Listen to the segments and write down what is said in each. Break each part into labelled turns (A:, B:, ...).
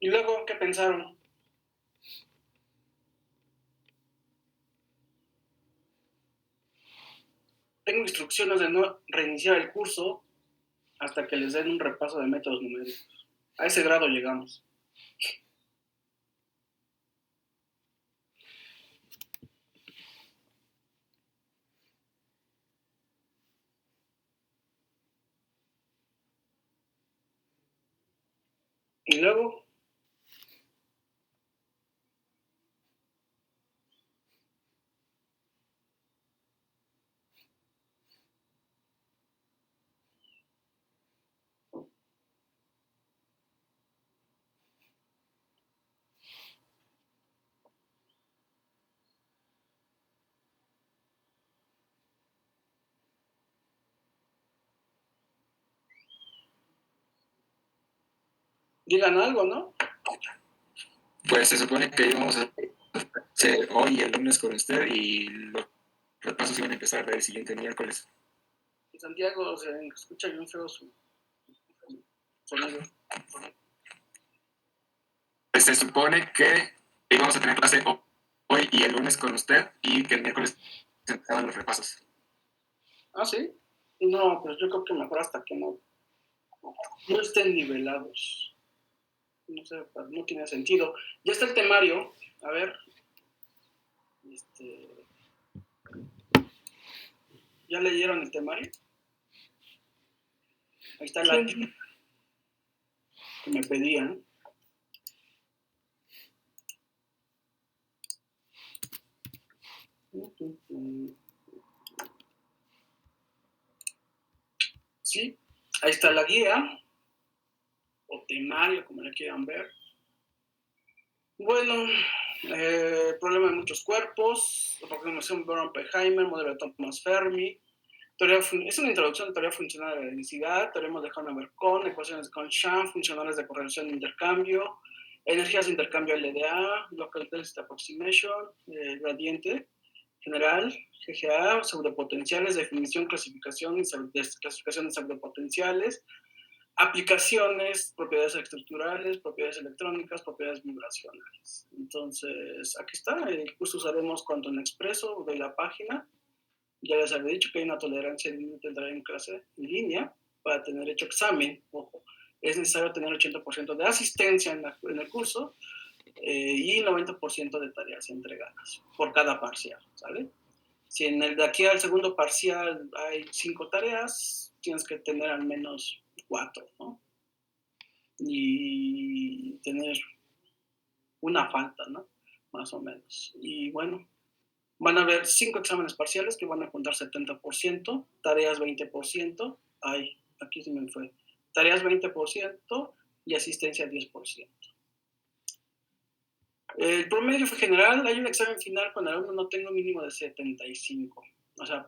A: ¿Y luego qué pensaron? Tengo instrucciones de no reiniciar el curso hasta que les den un repaso de métodos numéricos. A ese grado llegamos. Y luego, digan algo, ¿no?
B: Pues se supone que íbamos a hacer hoy y el lunes con usted y los repasos iban a empezar el siguiente miércoles.
A: En Santiago se escucha bien feo su sonido.
B: Pues se supone que íbamos a tener clase hoy y el lunes con usted y que el miércoles se empezaban los repasos.
A: ¿Ah, sí? No, pues yo creo que mejor hasta que no estén nivelados. No sé, no tiene sentido. Ya está el temario. A ver. ¿Ya leyeron el temario? Ahí está la guía que me pedían. Sí, ahí está la guía o temario, como le quieran ver. Bueno, problema de muchos cuerpos, aproximación de Oppenheimer, modelo de Thomas Fermi, es una introducción de teoría funcional de la densidad, teoremas de Hohn-Cohn, ecuaciones de Cohn-Sham, funcionales de correlación de intercambio, energías de intercambio LDA, local density approximation, gradiente general, GGA, sobrepotenciales, definición, clasificación y clasificación de sobrepotenciales, aplicaciones, propiedades estructurales, propiedades electrónicas, propiedades vibracionales. Entonces, aquí está, el curso usaremos Quantum Expresso de la página. Ya les había dicho que hay una tolerancia límite de entrar en clase en línea para tener hecho examen. Ojo, es necesario tener 80% de asistencia en el curso y 90% de tareas entregadas por cada parcial, ¿sale? Si en el de aquí al segundo parcial hay 5 tareas, tienes que tener al menos 4, ¿no? Y tener una falta, ¿no? Más o menos. Y bueno, van a haber 5 exámenes parciales que van a contar 70%, tareas 20%, ay, aquí se me fue, tareas 20% y asistencia 10%. El promedio fue general, hay un examen final cuando el alumno no tenga un mínimo de 75. O sea,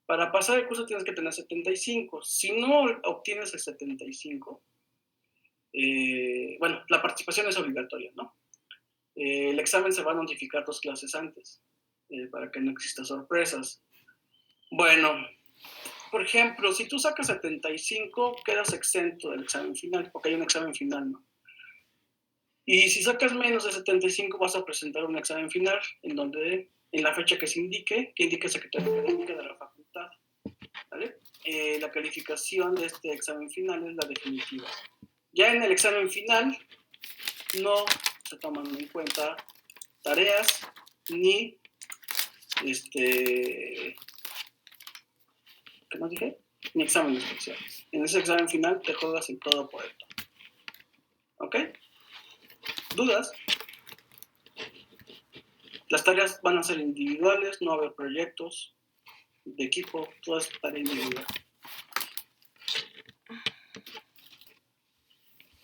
A: para pasar el curso tienes que tener 75. Si no obtienes el 75, bueno, la participación es obligatoria, ¿no? El examen se va a notificar 2 clases antes, para que no exista sorpresas. Bueno, por ejemplo, si tú sacas 75, quedas exento del examen final, porque hay un examen final, ¿no? Y si sacas menos de 75, vas a presentar un examen final, en donde, en la fecha que se indique, que indique el secretario académico de la facultad, ¿vale? La calificación de este examen final es la definitiva. Ya en el examen final, no se toman en cuenta tareas, ni, ¿qué más dije? Ni exámenes especiales. En ese examen final te juegas en todo por esto. ¿Ok? ¿Dudas? Las tareas van a ser individuales, no va a haber proyectos de equipo, todo es tarea individual.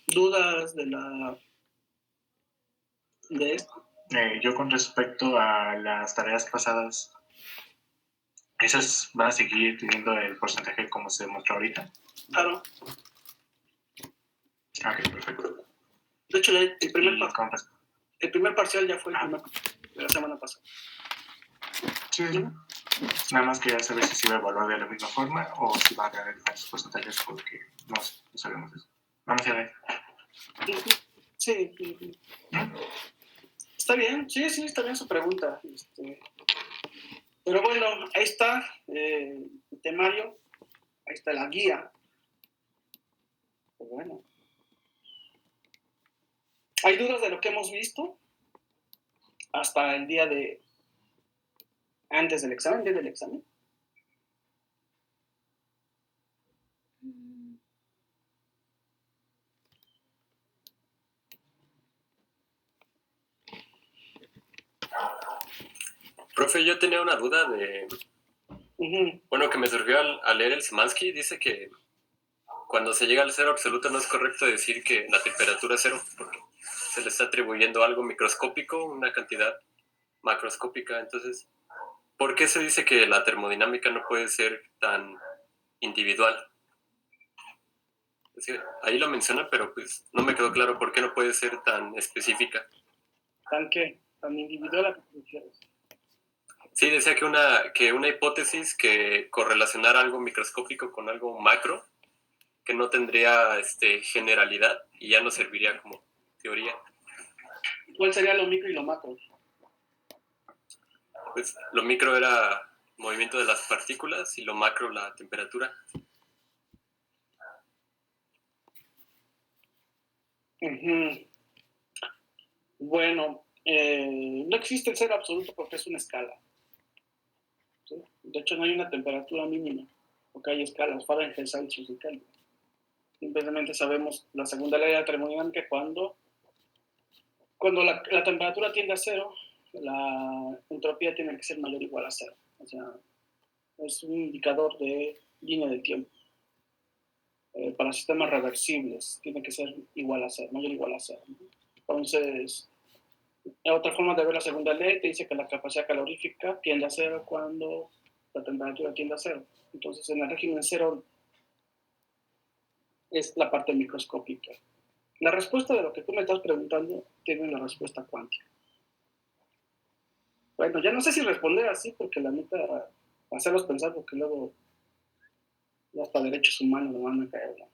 A: ¿Dudas de esto?
C: Yo con respecto a las tareas pasadas, ¿esas van a seguir teniendo el porcentaje como se demostró ahorita?
A: Claro.
C: Ok, perfecto.
A: De hecho, el primer parcial ya fue el de la semana pasada.
C: Sí, nada más quería saber si se iba a evaluar de la misma forma o si va a haber diferentes porcentajes porque no sabemos eso. Vamos a ver.
A: Sí, está bien, sí, está bien su pregunta. Pero bueno, ahí está el temario, ahí está la guía. Pues bueno. ¿Hay dudas de lo que hemos visto hasta el día de antes del examen, día del examen?
D: Profe, yo tenía una duda de, bueno, que me surgió al leer el Szymanski. Dice que cuando se llega al cero absoluto no es correcto decir que la temperatura es cero, porque se le está atribuyendo algo microscópico, una cantidad macroscópica. Entonces, ¿por qué se dice que la termodinámica no puede ser tan individual? Es decir, ahí lo menciona, pero pues no me quedó claro por qué no puede ser tan específica.
A: ¿Tan qué? ¿Tan individual a qué te refieres?
D: Sí, decía que una hipótesis que correlacionara algo microscópico con algo macro, que no tendría generalidad y ya no serviría como teoría.
A: ¿Cuál sería lo micro y lo macro?
D: Pues lo micro era movimiento de las partículas y lo macro la temperatura.
A: Bueno, no existe el cero absoluto porque es una escala. ¿Sí? De hecho, no hay una temperatura mínima, porque hay escalas, Fahrenheit, Celsius y Kelvin. Simplemente sabemos la segunda ley de la termodinámica cuando la temperatura tiende a cero, la entropía tiene que ser mayor o igual a cero. O sea, es un indicador de línea de tiempo. Para sistemas reversibles tiene que ser igual a cero, mayor o igual a cero. Entonces, otra forma de ver la segunda ley te dice que la capacidad calorífica tiende a cero cuando la temperatura tiende a cero. Entonces, en el régimen cero es la parte microscópica. La respuesta de lo que tú me estás preguntando tiene una respuesta cuántica. Bueno, ya no sé si responder así, porque la neta, hacerlos pensar, porque luego hasta derechos humanos lo van a caer, ¿no?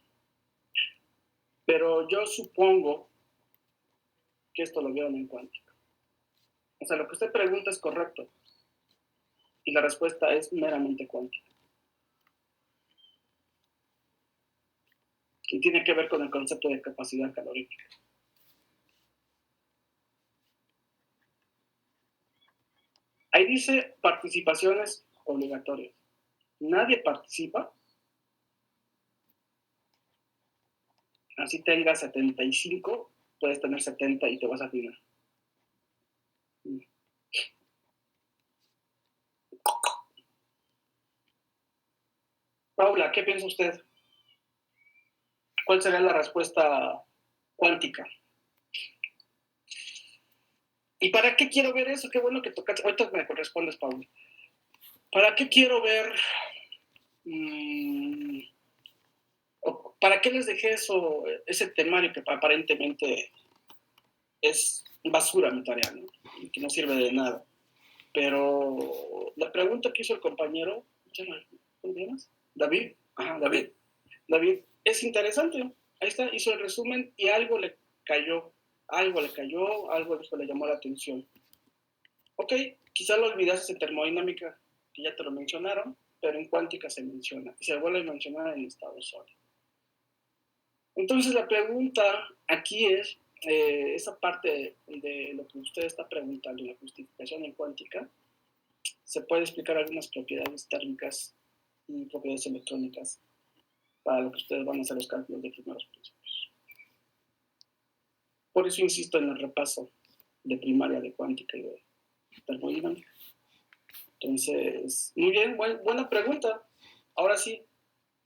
A: Pero yo supongo que esto lo vieron en cuántica. O sea, lo que usted pregunta es correcto. Y la respuesta es meramente cuántica. Y tiene que ver con el concepto de capacidad calorífica. Ahí dice participaciones obligatorias. Nadie participa. Así tengas 75, puedes tener 70 y te vas a afinar. Paula, ¿qué piensa usted? ¿Cuál sería la respuesta cuántica? ¿Y para qué quiero ver eso? Qué bueno que tocaste. Ahorita me correspondes, Paula. ¿Para qué quiero ver? ¿Para qué les dejé ese temario que aparentemente es basura mi tarea, ¿no? Y que no sirve de nada? Pero la pregunta que hizo el compañero, ¿cómo te llamas? David. Ajá, David. David, es interesante. Ahí está, hizo el resumen y algo le cayó, algo le llamó la atención. Ok, quizá lo olvidaste en termodinámica, que ya te lo mencionaron, pero en cuántica se menciona, y se vuelve a mencionar en estado sólido. Entonces la pregunta aquí es, esa parte de lo que usted está preguntando, la justificación en cuántica, se puede explicar algunas propiedades térmicas y propiedades electrónicas para lo que ustedes van a hacer los cálculos de primeros principios. Por eso insisto en el repaso de primaria de cuántica y de termodinámica. Entonces, muy bien, buena pregunta. Ahora sí,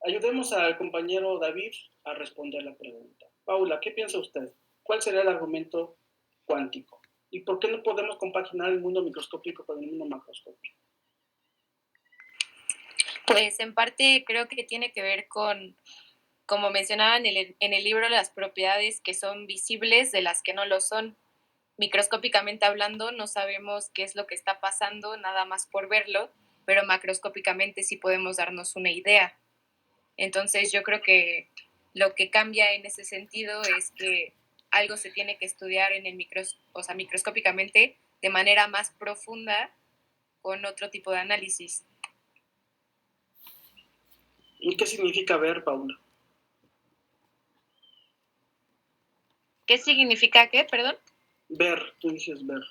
A: ayudemos al compañero David a responder la pregunta. Paula, ¿qué piensa usted? ¿Cuál sería el argumento cuántico? ¿Y por qué no podemos compaginar el mundo microscópico con el mundo macroscópico?
E: Pues en parte creo que tiene que ver con, como mencionaba en el libro, las propiedades que son visibles de las que no lo son. Microscópicamente hablando, no sabemos qué es lo que está pasando nada más por verlo, pero macroscópicamente sí podemos darnos una idea. Entonces yo creo que lo que cambia en ese sentido es que algo se tiene que estudiar en el microscópicamente de manera más profunda con otro tipo de análisis.
A: ¿Y qué significa ver, Paula?
E: ¿Qué significa qué, perdón?
A: Ver, tú dices ver.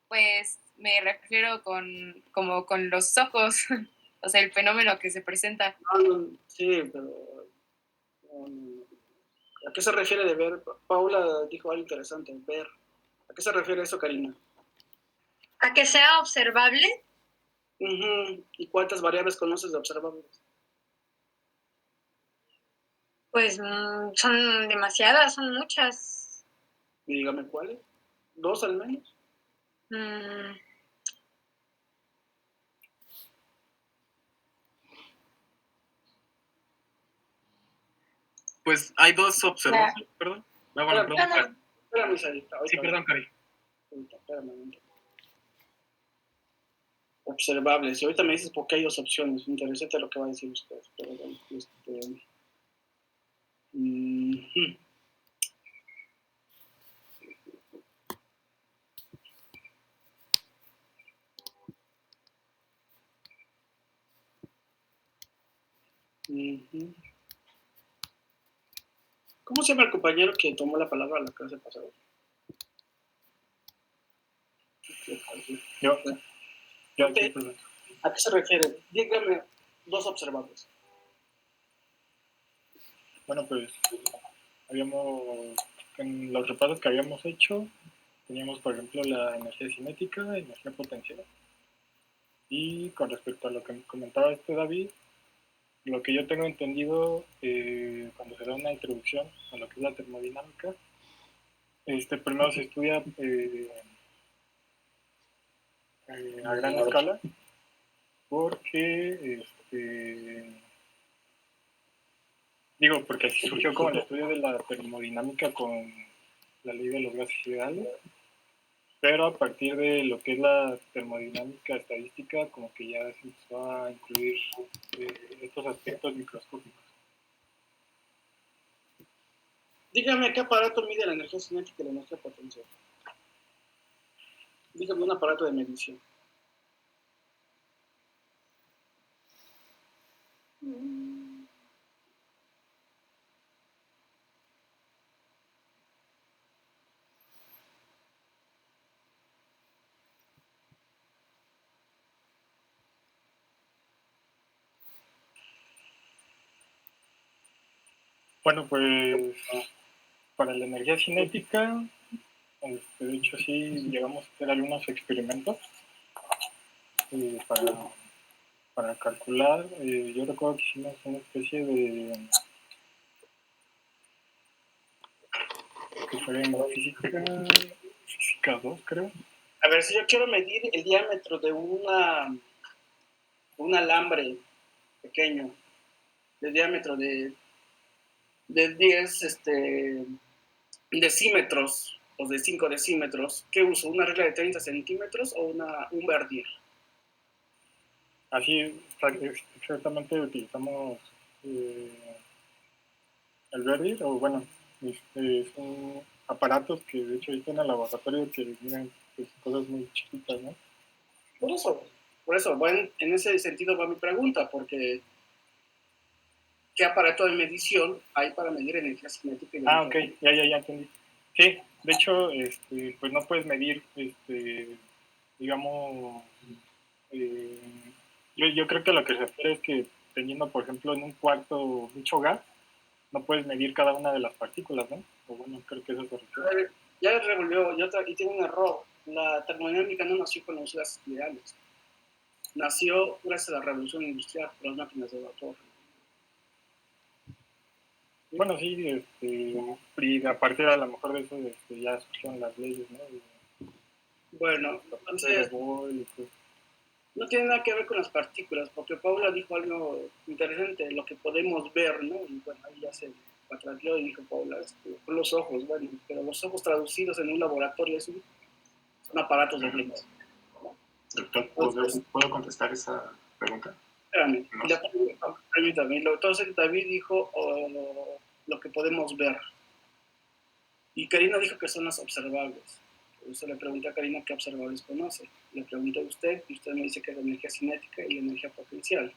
E: Pues me refiero como con los ojos, o sea, el fenómeno que se presenta.
A: Sí, pero ¿a qué se refiere de ver? Paula dijo algo interesante, ver. ¿A qué se refiere eso, Karina?
F: ¿A que sea observable?
A: ¿Y cuántas variables conoces de observables?
F: Pues son demasiadas, son muchas.
A: Y dígame cuáles. ¿2 al menos?
G: Pues hay 2 observables, perdón.
A: Espérame, Sarita.
G: Sí, perdón, Cari.
A: Espérame. Observables. Y ahorita me dices por qué hay 2 opciones. Interesante lo que va a decir usted. Pero bueno, ¿Cómo se llama el compañero que tomó la palabra la clase pasada?
C: Yo,
A: Okay. ¿A qué se refiere? Dígame 2 observables.
C: Bueno, pues en los repasos que habíamos hecho, teníamos, por ejemplo, la energía cinética, energía potencial. Y con respecto a lo que comentaba David, lo que yo tengo entendido, cuando se da una introducción a lo que es la termodinámica, primero se estudia a gran escala, porque porque así surgió como el estudio de la termodinámica con la ley de los gases ideales, pero a partir de lo que es la termodinámica estadística, como que ya se empezó a incluir estos aspectos microscópicos.
A: Dígame qué aparato mide la energía cinética y la energía potencial. Dígame un aparato de medición.
C: Bueno, pues para la energía cinética, de hecho sí llegamos a hacer algunos experimentos para calcular. Yo recuerdo que hicimos una especie de que fue en física 2, creo.
A: A ver, si yo quiero medir el diámetro de un alambre pequeño, de diámetro de 10 decímetros o de 5 decímetros, ¿qué uso? ¿Una regla de 30 centímetros o un vernier?
C: Así, exactamente utilizamos el vernier, o bueno, son aparatos que de hecho están en el laboratorio que miden pues, cosas muy chiquitas, ¿no?
A: Por eso, bueno, en ese sentido va mi pregunta, porque ¿qué aparato de medición hay para medir energía cinética?
C: Ok, ya entendí. Sí, de hecho, pues no puedes medir, digamos, yo creo que lo que se refiere es que teniendo, por ejemplo, en un cuarto mucho gas, no puedes medir cada una de las partículas, ¿no? O bueno, creo que eso se refiere.
A: Ya revolvió, y tiene un error. La termodinámica no nació con los gases ideales. Nació gracias a la revolución industrial, las máquinas de vapor.
C: Bueno, sí, y a partir a lo mejor de eso ya surgieron las leyes, ¿no?
A: Bueno, entonces no tiene nada que ver con las partículas, porque Paula dijo algo interesante, lo que podemos ver, ¿no? Y bueno, ahí ya se patraqueó y dijo Paula, con los ojos, bueno, pero los ojos traducidos en un laboratorio son aparatos de lentes.
C: Doctor, ¿puedo contestar esa pregunta?
A: Espérame, permítame. Entonces David dijo lo que podemos ver. Y Karina dijo que son las observables. Por eso le pregunté a Karina qué observables conoce. Le pregunté a usted y usted me dice que es la energía cinética y la energía potencial.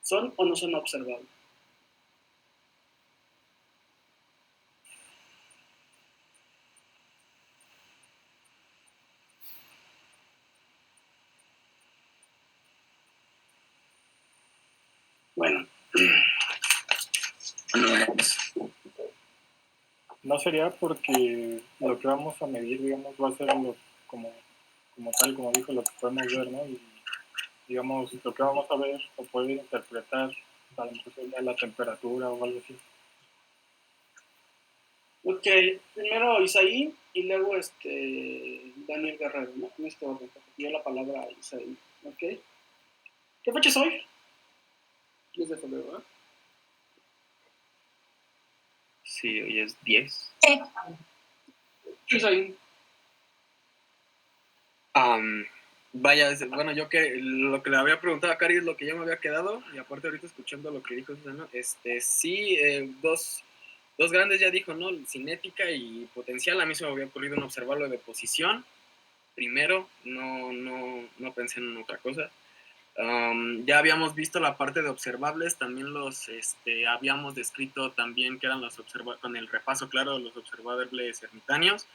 A: ¿Son o no son observables? Bueno.
C: No sería porque lo que vamos a medir, digamos, va a ser como tal, como dijo, lo que podemos ver, ¿no? Y, digamos, lo que vamos a ver o poder interpretar, a lo mejor sería la temperatura o algo así.
A: Ok, primero Isaí y luego Daniel Guerrero, ¿no? En este orden, porque dio la palabra a Isaí. Ok. ¿Qué fecha es hoy? 10 de febrero, ¿eh?
H: Sí, hoy es 10.
A: Isaí.
G: Vaya, bueno, yo que lo que le había preguntado a Cari es lo que yo me había quedado, y aparte ahorita escuchando lo que dijo Susana, sí, dos grandes ya dijo, ¿no? Cinética y potencial. A mí se me había ocurrido en observarlo de posición primero, no pensé en otra cosa. Ya habíamos visto la parte de observables, también habíamos descrito también que eran con el repaso claro de los observables ermitaños,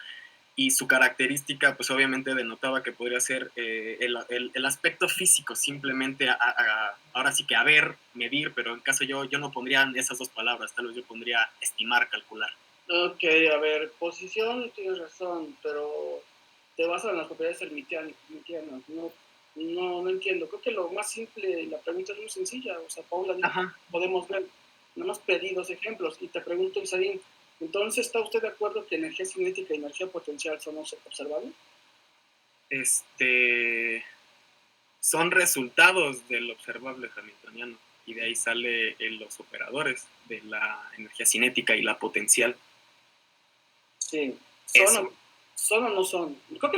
G: y su característica pues obviamente denotaba que podría ser el aspecto físico, simplemente ahora sí que a ver, medir, pero en caso yo no pondría esas dos palabras, tal vez yo pondría estimar, calcular.
A: Ok, a ver, posición, tienes razón, pero te basas en las propiedades hermitianas, no entiendo. Creo que lo más simple, la pregunta es muy sencilla, o sea, Paula dijo, podemos ver, nada más pedí 2 ejemplos, y te pregunto, Isaín, entonces, ¿está usted de acuerdo que energía cinética y energía potencial son observables?
G: Son resultados del observable hamiltoniano, y de ahí sale los operadores de la energía cinética y la potencial.
A: Sí, ¿son o no son? Creo que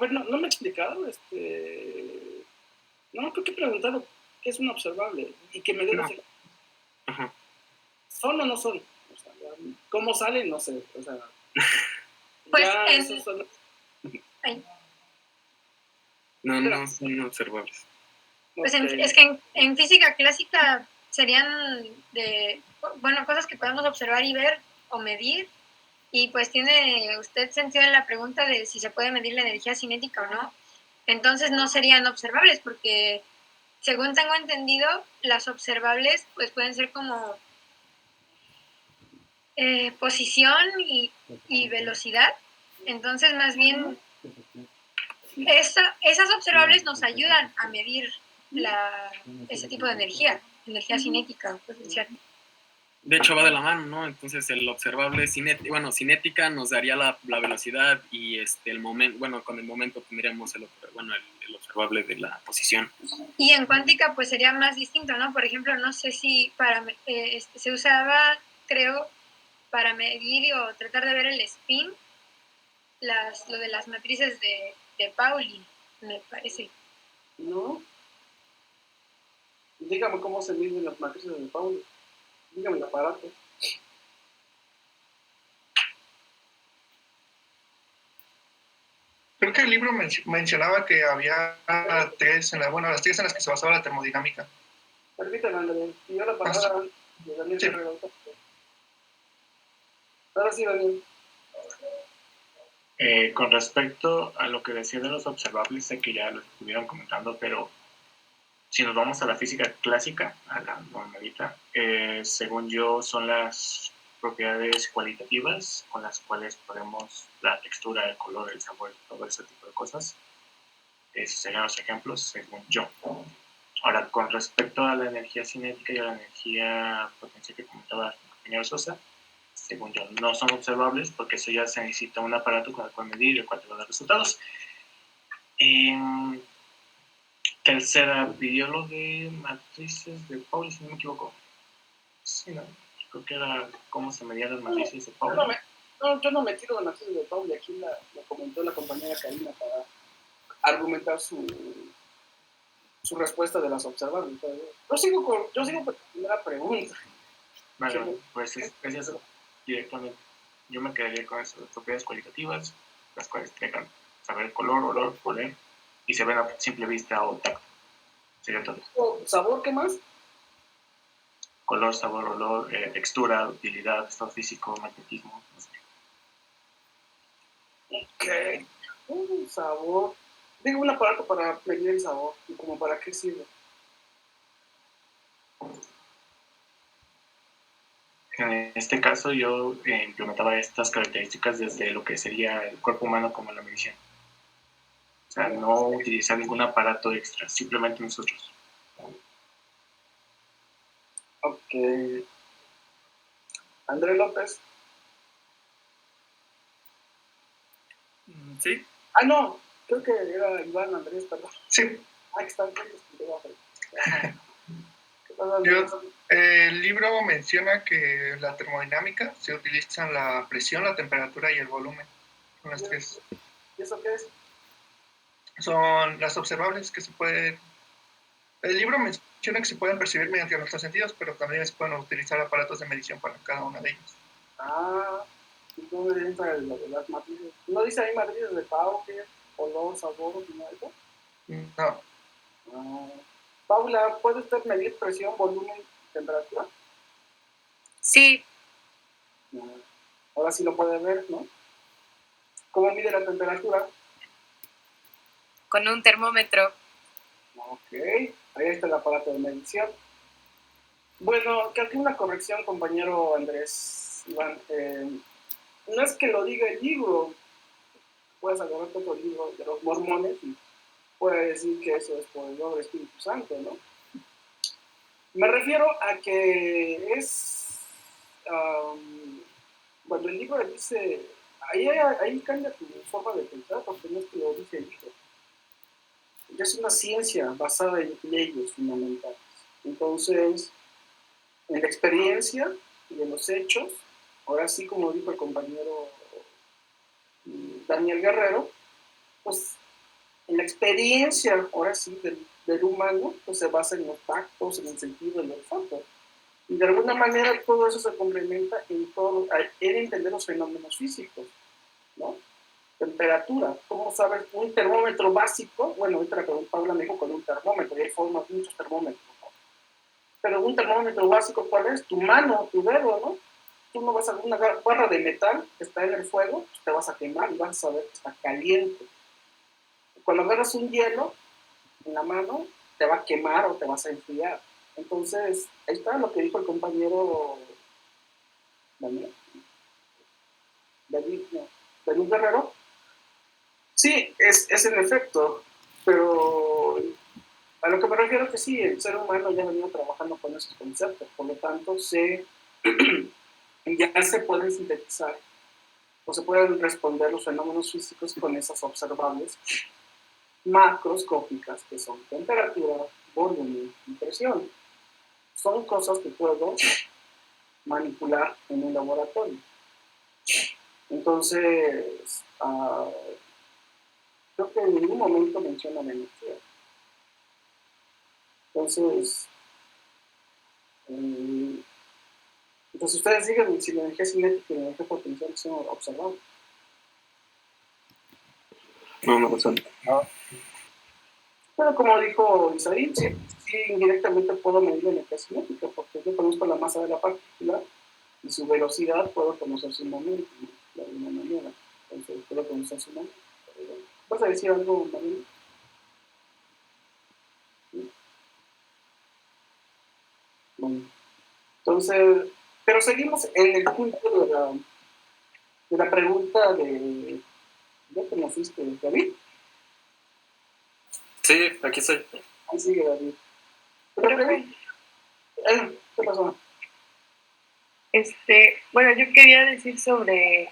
A: no me he explicado, no, creo que he preguntado qué es un observable y que me dé los ejemplos. ¿Son o no son? O sea, ¿cómo salen? No sé, o sea,
F: pues
A: ya esos son...
G: No son observables.
F: Pues es que en física clásica serían cosas que podemos observar y ver o medir, y pues tiene usted sentido en la pregunta de si se puede medir la energía cinética o no. Entonces no serían observables, porque según tengo entendido, las observables pues pueden ser como posición y velocidad. Entonces más bien esas observables nos ayudan a medir ese tipo de energía cinética, potencial.
G: De hecho va de la mano, ¿no? Entonces el observable cinética nos daría la velocidad, y el momento, con el momento tendríamos el observable de la posición.
F: Y en cuántica pues sería más distinto, ¿no? Por ejemplo, no sé si se usaba, creo, para medir o tratar de ver el spin, lo de las matrices de Pauli, me parece.
A: ¿No? Dígame cómo se miden las matrices de Pauli. Dígame el aparato.
I: Creo que el libro mencionaba que había las 3 en las que se basaba la termodinámica.
A: Permítame, Daniel. Pidió la palabra de Daniel Guerrero. Ahora sí, Daniel.
H: Con respecto a lo que decía de los observables, sé que ya lo estuvieron comentando, pero si nos vamos a la física clásica, a la normalita, según yo son las propiedades cualitativas con las cuales podemos la textura, el color, el sabor, todo ese tipo de cosas. Esos serían los ejemplos, según yo. Ahora, con respecto a la energía cinética y a la energía potencial que comentaba el compañero Sosa, según yo, no son observables, porque eso ya se necesita un aparato con el cual medir y el cual te va a dar resultados. Tercera, pidió lo de matrices de Pauli, si no me equivoco. Sí, ¿no? Creo que era cómo se medían las matrices de Pauli.
A: Yo no me tiro de matrices de Pauli, aquí la comentó la compañera Karina para argumentar su respuesta de las observables. Yo sigo con la primera pregunta.
H: Vale, pues es eso directamente. Yo me quedaría con eso, las propiedades cualitativas, las cuales te dejan saber color, olor, oler, y se ven a simple vista o tacto. Sería todo.
A: ¿Sabor qué más?
H: Color, sabor, olor, textura, utilidad, estado físico, magnetismo, no sé.
A: Ok. Sabor. Digo, un aparato para medir el sabor. ¿Y como para qué sirve?
H: En este caso yo implementaba estas características desde lo que sería el cuerpo humano como la medición. O sea, no utilizar ningún aparato extra, simplemente nosotros.
A: Ok. Andrés López.
B: Sí.
A: Ah, no. Creo que era Iván Andrés, perdón.
I: Sí.
A: Ah, que están juntos.
I: El libro menciona que la termodinámica se utilizan la presión, la temperatura y el volumen. Son las tres.
A: ¿Y eso qué es?
I: Son las observables que se pueden... El libro menciona que se pueden percibir mediante nuestros sentidos, pero también se pueden utilizar aparatos de medición para cada una de ellas.
A: Ah, ¿y dónde entra las matrices? ¿No dice ahí matrices de Pauger, olor, sabor, ni algo?
I: No.
A: Ah. Paula, ¿puede usted medir presión, volumen y temperatura?
E: Sí,
A: Ahora sí lo puede ver, ¿no? ¿Cómo mide la temperatura?
E: con un termómetro.
A: Ok, ahí está el aparato de medición. Bueno, que aquí una corrección, compañero Andrés Iván. No es que lo diga el libro, puedes agarrar otro libro de los mormones y puede decir que eso es por el nombre Espíritu Santo, ¿no? Me refiero a que es cuando el libro dice, ahí cambia tu forma de pensar, porque no es que lo dice el libro. Es una ciencia basada en leyes fundamentales. Entonces, en la experiencia y en los hechos, ahora sí, como dijo el compañero Daniel Guerrero, pues en la experiencia, ahora sí, del humano, pues se basa en los tactos, en el sentido, en el olfato. Y de alguna manera todo eso se complementa en entender los fenómenos físicos, ¿no? Temperatura, ¿cómo sabes? Un termómetro básico, bueno, ahorita Paula me dijo con un termómetro, y hay formas, muchos termómetros, ¿no? Pero un termómetro básico, ¿cuál es? Tu mano, tu dedo, ¿no? Tú no vas a una barra de metal que está en el fuego, pues te vas a quemar y vas a saber que está caliente. Cuando agarras un hielo en la mano, te va a quemar o te vas a enfriar. Entonces, ahí está lo que dijo el compañero David Guerrero. Sí, es en efecto, pero a lo que me refiero es que sí, el ser humano ya ha venido trabajando con esos conceptos, por lo tanto, ya se pueden sintetizar o se pueden responder los fenómenos físicos con esas observables macroscópicas, que son temperatura, volumen y presión. Son cosas que puedo manipular en un laboratorio. Entonces, creo que en ningún momento menciona la energía. Entonces, ustedes digan si la energía cinética y la energía potencial son observables.
B: No son.
C: No.
A: Pero como dijo Isaí, sí, indirectamente puedo medir la energía cinética, porque yo conozco la masa de la partícula y su velocidad, puedo conocer su momento, ¿no? De alguna manera. Entonces, puedo conocer su momento. ¿Vas a decir algo, Marina? ¿Sí? Bueno, entonces, pero seguimos en el punto de la pregunta de... ¿Ya te naciste, David?
D: Sí, aquí estoy.
A: Ahí sigue David. ¿Qué pasó?
J: Bueno, yo quería decir sobre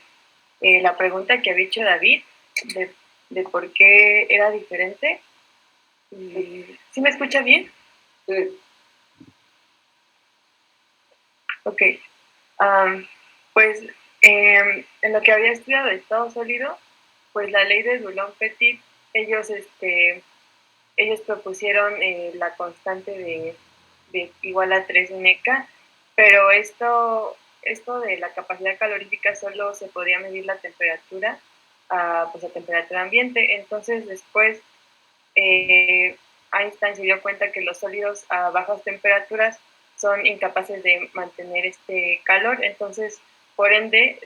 J: la pregunta que había hecho David, de por qué era diferente. ¿Sí me escucha bien?
A: Sí.
J: Ok. Pues en lo que había estudiado de estado sólido, pues la ley de Dulong-Petit, ellos propusieron la constante de igual a 3 NK, pero esto de la capacidad calorífica solo se podía medir la temperatura pues a temperatura ambiente. Entonces después Einstein se dio cuenta que los sólidos a bajas temperaturas son incapaces de mantener este calor, entonces por ende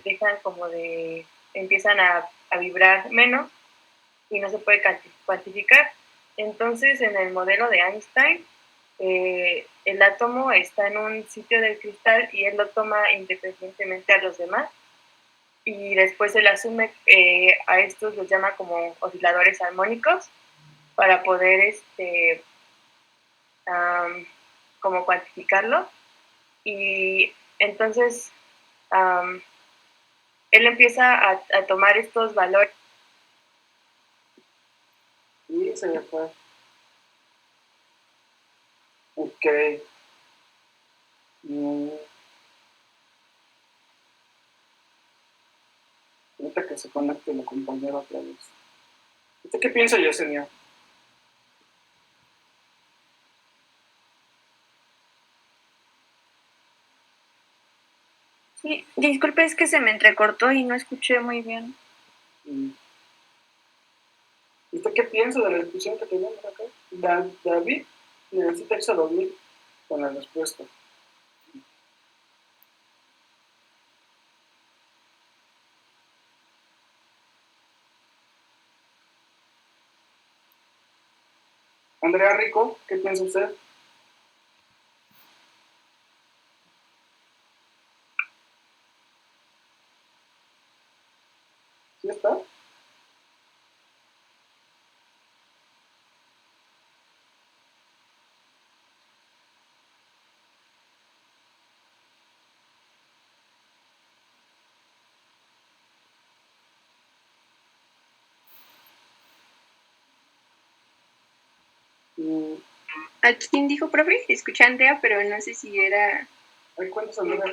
J: empiezan a vibrar menos y no se puede cuantificar. Entonces en el modelo de Einstein el átomo está en un sitio del cristal y él lo toma independientemente a los demás y después él asume a estos los llama como osciladores armónicos para poder como cuantificarlo, y entonces él empieza a tomar estos valores.
A: Y se me fue. Ok. Ahorita que se conecte la compañera otra vez. ¿Usted qué piensa, Yesenia?
K: Sí, disculpe, es que se me entrecortó y no escuché muy bien.
A: ¿Usted qué piensa de la discusión que tenemos acá? David necesita irse a dormir con la respuesta. Andrea Rico, ¿qué piensa usted? ¿Sí está?
K: ¿A quién dijo, profe? Escuché a Andrea, pero no sé si era...
A: Ay, ¿cuántos Andrea?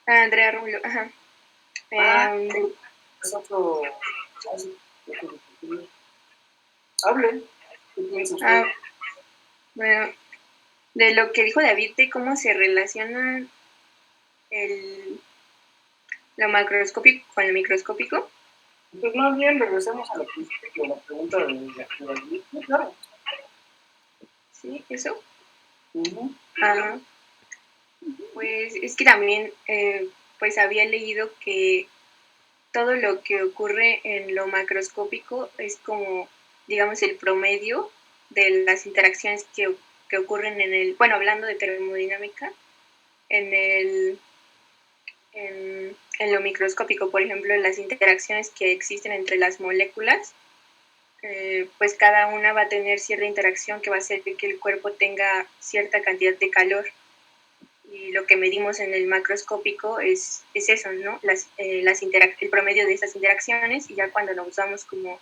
K: Andrea Rulo, ajá.
A: Es otro... Hable. ¿Qué piensa usted?
K: Bueno, de lo que dijo David, de cómo se relaciona lo macroscópico con lo microscópico.
A: Pues más bien regresemos a la pregunta de David. Claro.
K: Sí, eso. Pues es que también pues había leído que todo lo que ocurre en lo macroscópico es como, digamos, el promedio de las interacciones que ocurren bueno, hablando de termodinámica, en lo microscópico, por ejemplo, las interacciones que existen entre las moléculas, pues cada una va a tener cierta interacción que va a hacer que el cuerpo tenga cierta cantidad de calor. Y lo que medimos en el macroscópico es eso, ¿no? El promedio de esas interacciones, y ya cuando lo usamos como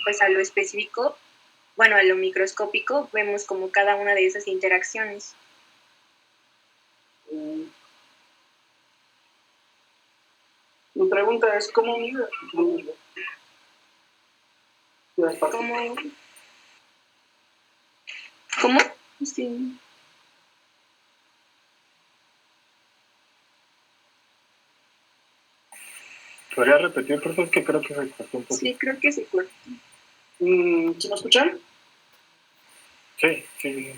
K: pues a lo específico, bueno, a lo microscópico, vemos como cada una de esas interacciones.
A: Mi pregunta es, ¿cómo mide?
K: ¿Cómo? Sí.
C: ¿Podría repetir, por favor? Es que creo que se cortó un poco.
K: Sí, creo que se cortó.
A: ¿Sí me escuchan?
C: Sí.
A: Sí.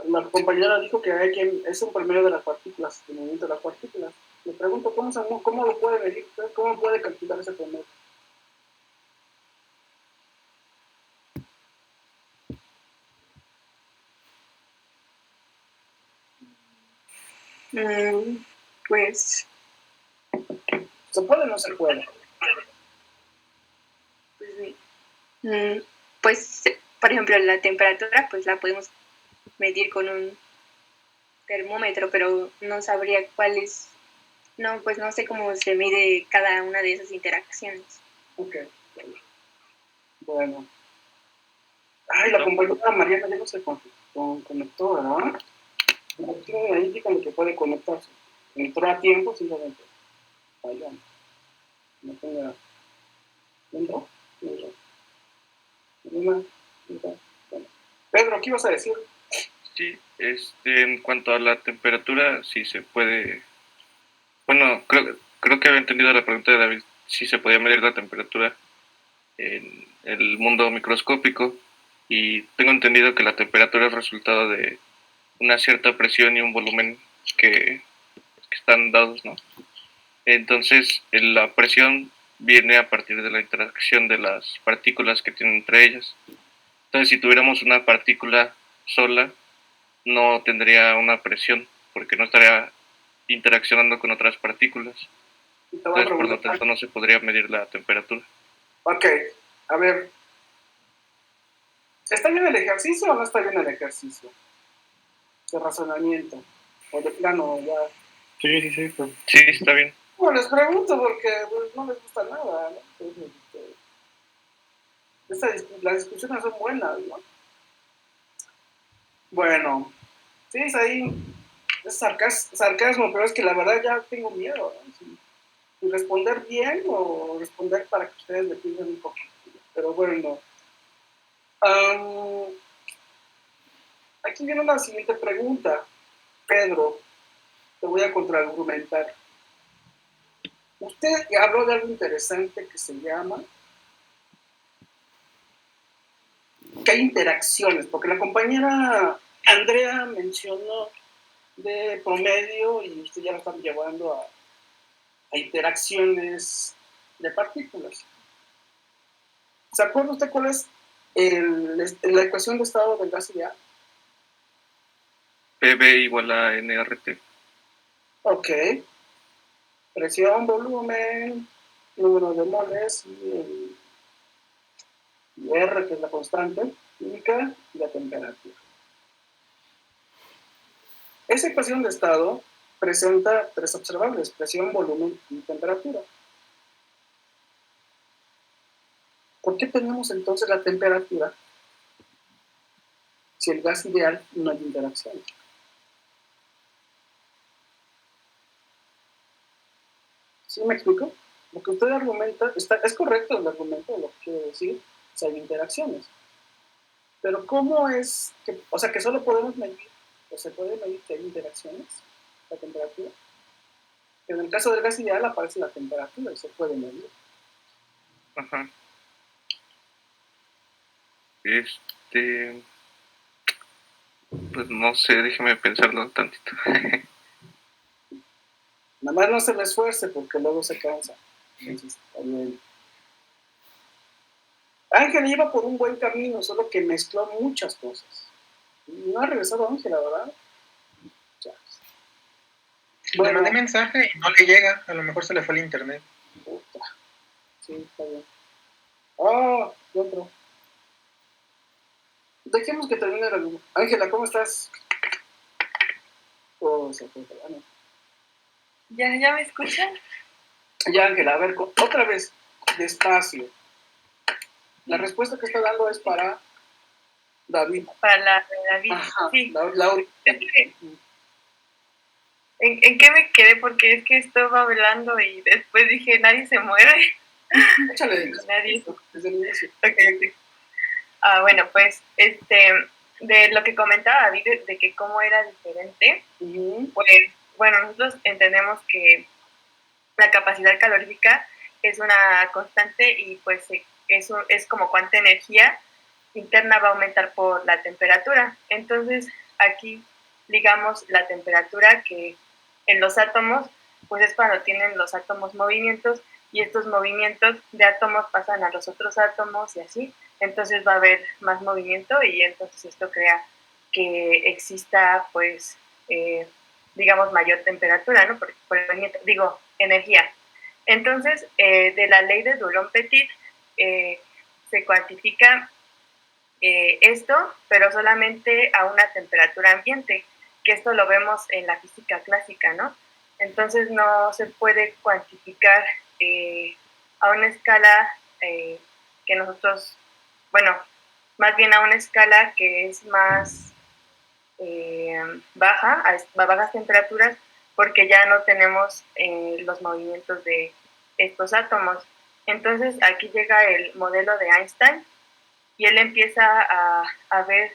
A: La compañera dijo que es un promedio de las partículas, el movimiento de las partículas. Le pregunto, ¿cómo lo puede medir? ¿Cómo puede calcular ese promedio?
K: Pues...
A: ¿Se puede o no se puede?
K: Pues, por ejemplo, la temperatura, pues la podemos medir con un termómetro, pero no sabría cuál es... No, pues no sé cómo se mide cada una de esas interacciones.
A: Ok. Bueno. Ay, la compañera Mariana ya no se conectó, ¿verdad? Ahí díganle que puede conectarse. Entró a tiempo, simplemente. Vaya. No tenga... ¿Entró? Bueno. Pedro, ¿qué ibas a decir?
L: Sí, En cuanto a la temperatura, sí se puede. Bueno, creo que había entendido la pregunta de David, si se podía medir la temperatura en el mundo microscópico, y tengo entendido que la temperatura es resultado de una cierta presión y un volumen que están dados, ¿no? Entonces, la presión viene a partir de la interacción de las partículas que tienen entre ellas. Entonces, si tuviéramos una partícula sola, no tendría una presión, porque no estaría interaccionando con otras partículas. Entonces, por lo tanto, no se podría medir la temperatura.
A: Ok, a ver. ¿Está bien el ejercicio o no está bien el ejercicio? De razonamiento. O de plano, ya.
C: Sí.
L: Sí, está bien.
A: Bueno, les pregunto porque pues, no les gusta nada, ¿no? Entonces, las discusiones son buenas, ¿no? Bueno, sí, es ahí. Es sarcasmo, pero es que la verdad ya tengo miedo, ¿no? Si responder bien o responder para que ustedes me piensen un poquito. Pero bueno, aquí viene una siguiente pregunta. Pedro, te voy a contraargumentar. Usted habló de algo interesante que se llama que hay interacciones, porque la compañera Andrea mencionó de promedio y usted ya lo están llevando a interacciones de partículas. ¿Se acuerda usted cuál es la ecuación de estado del gas ideal?
L: PV igual a nRT.
A: Ok. Presión, volumen, número de moles y R, que es la constante química, y la temperatura. Esa ecuación de estado presenta tres observables: presión, volumen y temperatura. ¿Por qué tenemos entonces la temperatura si el gas ideal no hay interacción? ¿Sí me explico? Lo que usted argumenta, es correcto el argumento de lo que quiere decir, si hay interacciones. Pero ¿cómo es que, o sea, que solo podemos medir, o se puede medir que hay interacciones, la temperatura? En el caso del gas ideal aparece la temperatura y se puede medir.
L: Ajá. Pues no sé, déjeme pensarlo tantito.
A: Nada más no se me esfuerce porque luego se cansa. Entonces, está bien. Ángel iba por un buen camino, solo que mezcló muchas cosas. No ha regresado Ángela, ¿verdad? Ya.
I: Bueno, le mandé mensaje y no le llega. A lo mejor se le fue el internet.
A: Puta. Sí, está bien. Ah, ya entró. Dejemos que termine el argumento. Ángela, ¿cómo estás? Oh, se fue. No.
J: ¿Ya me escuchan?
A: Ya, Ángela, a ver, otra vez, despacio. La respuesta que está dando es para David.
J: Para David,
A: ajá,
J: sí.
A: Laura.
J: ¿En qué me quedé? Porque es que estaba hablando y después dije, nadie se muere.
A: Échale.
J: Nadie.
A: Desde el inicio.
J: Okay. Bueno, pues, de lo que comentaba David, de que cómo era diferente, pues, bueno, nosotros entendemos que la capacidad calorífica es una constante y pues eso es como cuánta energía interna va a aumentar por la temperatura. Entonces, aquí ligamos la temperatura que en los átomos, pues es cuando tienen los átomos movimientos y estos movimientos de átomos pasan a los otros átomos y así. Entonces va a haber más movimiento y entonces esto crea que exista, pues, digamos, mayor temperatura, ¿no? Por el movimiento, digo, energía. Entonces, de la ley de Dulong-Petit se cuantifica esto, pero solamente a una temperatura ambiente, que esto lo vemos en la física clásica, ¿no? Entonces no se puede cuantificar a una escala que nosotros, bueno, más bien a una escala que es más baja, a bajas temperaturas, porque ya no tenemos los movimientos de estos átomos. Entonces aquí llega el modelo de Einstein y él empieza a ver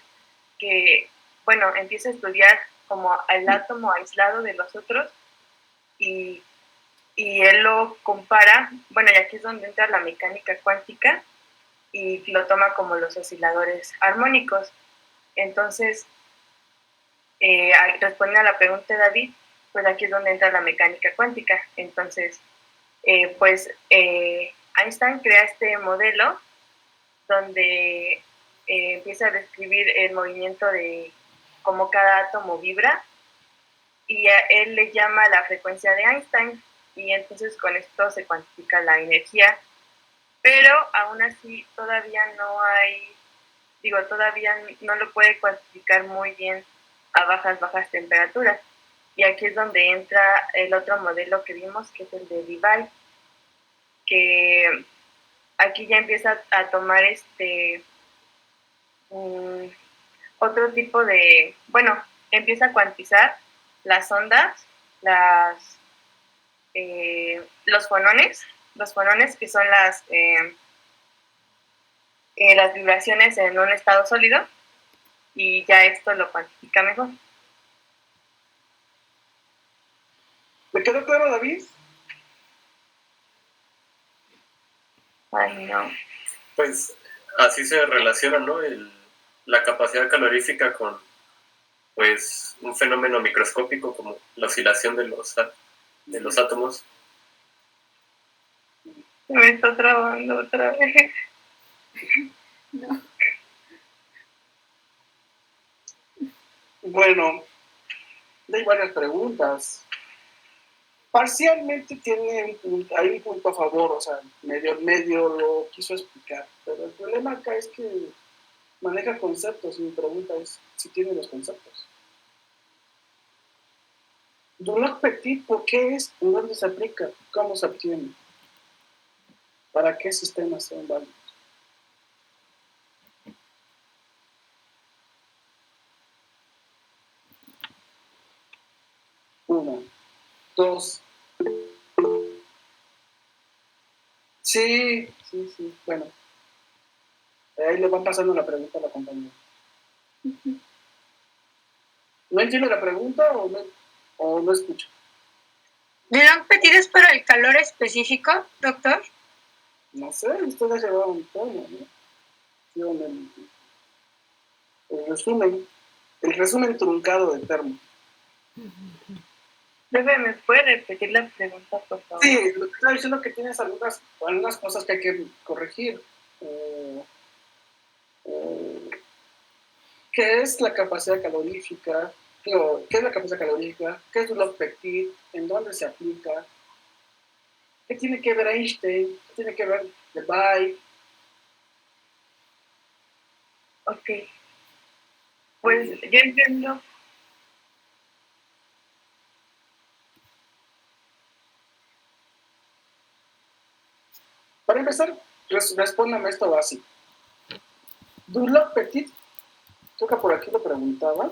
J: que bueno, empieza a estudiar como el átomo aislado de los otros y él lo compara, bueno, y aquí es donde entra la mecánica cuántica y lo toma como los osciladores armónicos. Entonces, respondiendo a la pregunta de David, pues aquí es donde entra la mecánica cuántica. Entonces, Einstein crea este modelo donde empieza a describir el movimiento de cómo cada átomo vibra y a él le llama la frecuencia de Einstein y entonces con esto se cuantifica la energía, pero aún así todavía no lo puede cuantificar muy bien a bajas temperaturas. Y aquí es donde entra el otro modelo que vimos, que es el de Debye, que aquí ya empieza a tomar otro tipo de, bueno, empieza a cuantizar las ondas, los fonones que son las vibraciones en un estado sólido, y ya esto lo cuantifica mejor.
A: ¿Me quedó claro, David?
J: Ay, no.
D: Pues así se relaciona, ¿no? La capacidad calorífica con, pues, un fenómeno microscópico como la oscilación de los átomos.
J: Me está trabando otra vez.
K: No.
A: Bueno, hay varias preguntas. Parcialmente hay un punto a favor, o sea, medio lo quiso explicar, pero el problema acá es que maneja conceptos y mi pregunta es si tiene los conceptos. Dulac Petit, ¿por qué es? ¿En dónde se aplica? ¿Cómo se obtiene? ¿Para qué sistemas son válidos? Una, dos. Sí, bueno. Ahí le van pasando la pregunta a la compañera. ¿No entiende la pregunta o no escucha?
F: ¿Dulac Petit es para el calor específico, doctor?
A: No sé, ustedes llevaron todo, ¿no? El resumen truncado de termo.
J: Profe, ¿me puede repetir la pregunta, por favor?
A: Sí, lo que estaba diciendo que tienes algunas cosas que hay que corregir. ¿Qué es la capacidad calorífica? ¿Qué es la capacidad calorífica? ¿Qué es Dulac Petit? ¿En dónde se aplica? ¿Qué tiene que ver Einstein? ¿Qué tiene que ver Debye?
J: Ok. Pues yo entiendo.
A: Para empezar, respóndame esto básico. Dulac Petit, creo que por aquí lo preguntaba.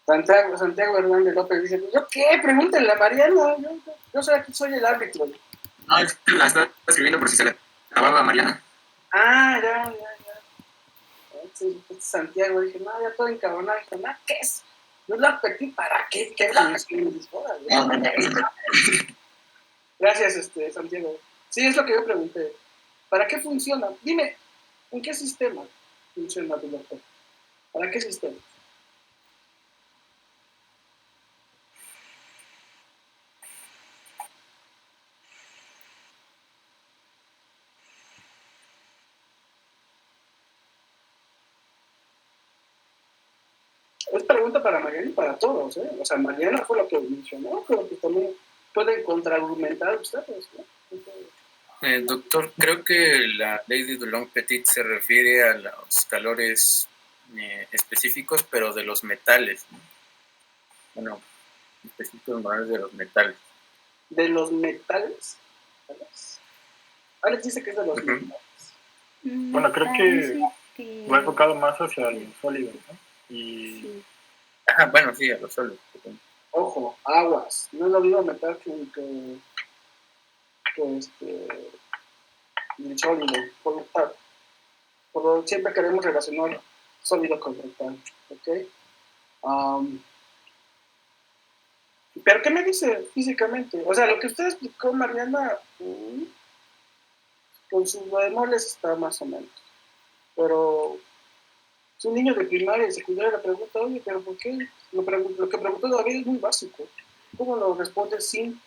A: Santiago Hernández López dice, ¿yo qué? Pregúntenle a Mariana. Yo soy aquí, soy el árbitro.
B: No, es que la está escribiendo por si se le acababa a Mariana.
A: Ah, ya. Sí, Santiago, dije, no, ya todo encabronado. Dije, no, ¿qué es? Dulac Petit, ¿para qué? ¿Qué Gracias, Santiago. Sí, es lo que yo pregunté. ¿Para qué funciona? Dime, ¿en qué sistema funciona Dulac Petit? ¿Para qué sistema? Es pregunta para Mariana y para todos, ¿eh? O sea, Mariana fue lo que mencionó, pero que también pueden contraargumentar ustedes, ¿no?
M: Doctor, creo que la ley de Dulac-Petit se refiere a los calores específicos, pero de los metales, ¿no? Bueno, específicos morales de los metales.
A: ¿De los metales? Alex dice que es de los metales.
C: Bueno, creo que va enfocado más hacia el sólido, ¿no? Y...
M: Sí. Ajá, bueno, sí, a los sólidos.
A: Ojo, aguas. No es lo mismo metal que el sólido. Siempre queremos relacionar sólido contractante, ¿ok? ¿Pero qué me dice físicamente? O sea, lo que usted explicó, Mariana, con sus bemoles está más o menos. Pero si un niño de primaria y secundaria le pregunta, oye, ¿pero por qué? Lo que preguntó David es muy básico. ¿Cómo lo responde sin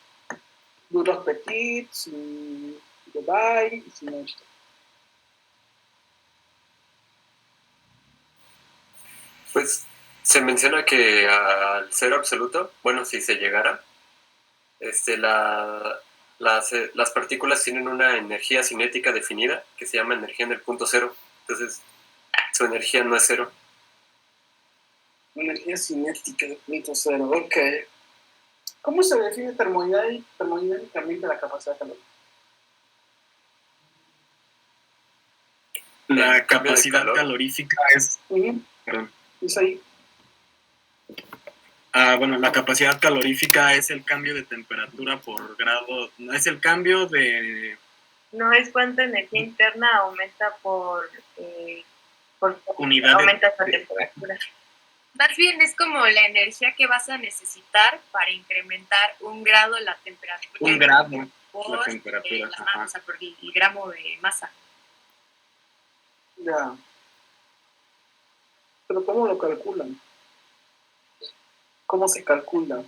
A: duros petit, sin Dubai y sin esto?
D: Pues se menciona que al cero absoluto, bueno, si se llegara, las partículas tienen una energía cinética definida que se llama energía en el punto cero. Entonces, su energía no es cero.
A: Energía cinética de punto cero, ok. ¿Cómo se define termodinámicamente la capacidad calórica?
G: La capacidad calorífica es... Perdón.
A: ¿Es ahí?
G: Bueno, la capacidad calorífica es el cambio de temperatura por grado, no es el cambio de...
J: No es cuánta energía interna aumenta por
G: unidad
J: aumenta la temperatura.
E: Más bien es como la energía que vas a necesitar para incrementar 1 grado la temperatura.
G: 1 grado
E: por
G: la temperatura.
E: O sea, por el gramo de masa.
A: Ya. ¿Pero cómo lo calculan? ¿Cómo se calcula?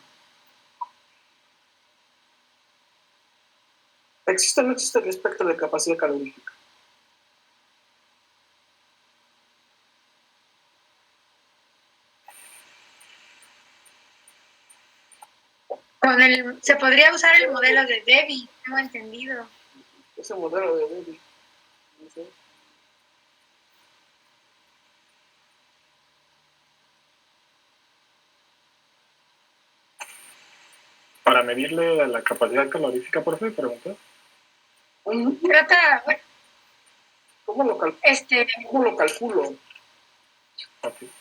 A: ¿Existe o no existe el espectro de capacidad calorífica?
F: Se podría usar el modelo de Debbie, tengo entendido.
A: Ese modelo de Debbie. No sé.
C: Para medirle la capacidad calorífica, por favor, pregunta.
F: Trata,
A: ¿Cómo lo calculo?
C: Okay.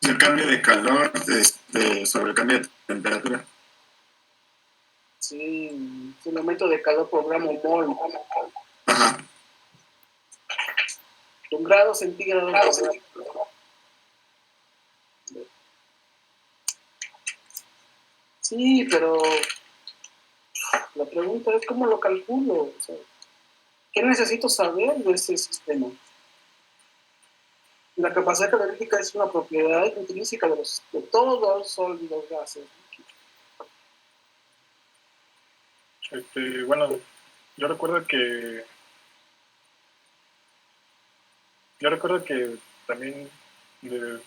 B: El cambio de calor sobre el cambio de temperatura.
A: Sí, es el aumento de calor por gramo mol.
B: Ajá.
A: 1 grado centígrado. Sí, pero la pregunta es ¿cómo lo calculo? O sea, ¿qué necesito saber de ese sistema? La capacidad calorífica es una propiedad intrínseca de todos los sólidos gases.
C: Bueno, yo recuerdo que también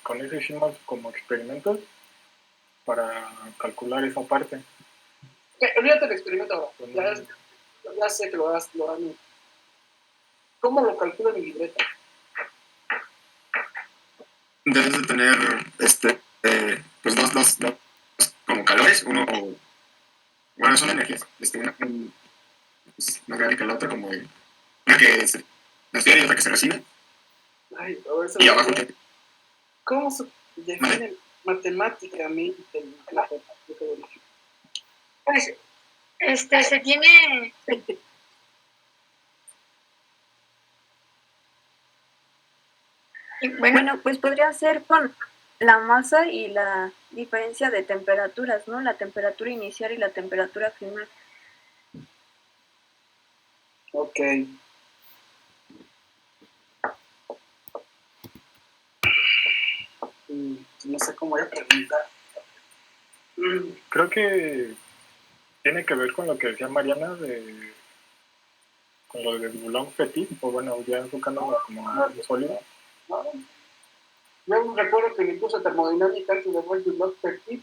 C: con eso hicimos como experimentos para calcular esa parte.
A: Olvídate del experimento ahora. Ya sé que lo harás. ¿Cómo lo calculo en mi libreta?
B: Debes de tener pues dos como calores, uno bueno, son energías, una es más grande que la otra, como una que se transfiere y otra que se recibe.
A: Ay, a ver,
B: Y abajo
A: ¿cómo se define matemáticamente la capacidad calorífica?
F: Pues, se tiene...
N: Bueno, pues podría ser con la masa y la diferencia de temperaturas, ¿no? La temperatura inicial y la temperatura final.
A: Ok. No sé cómo voy a preguntar.
C: Creo que tiene que ver con lo que decía Mariana con lo de Boulogne Petit, o bueno, ya enfocándonos como a lo sólido.
A: Yo recuerdo que en mi curso de termodinámica, antes de ver Boulogne Petit,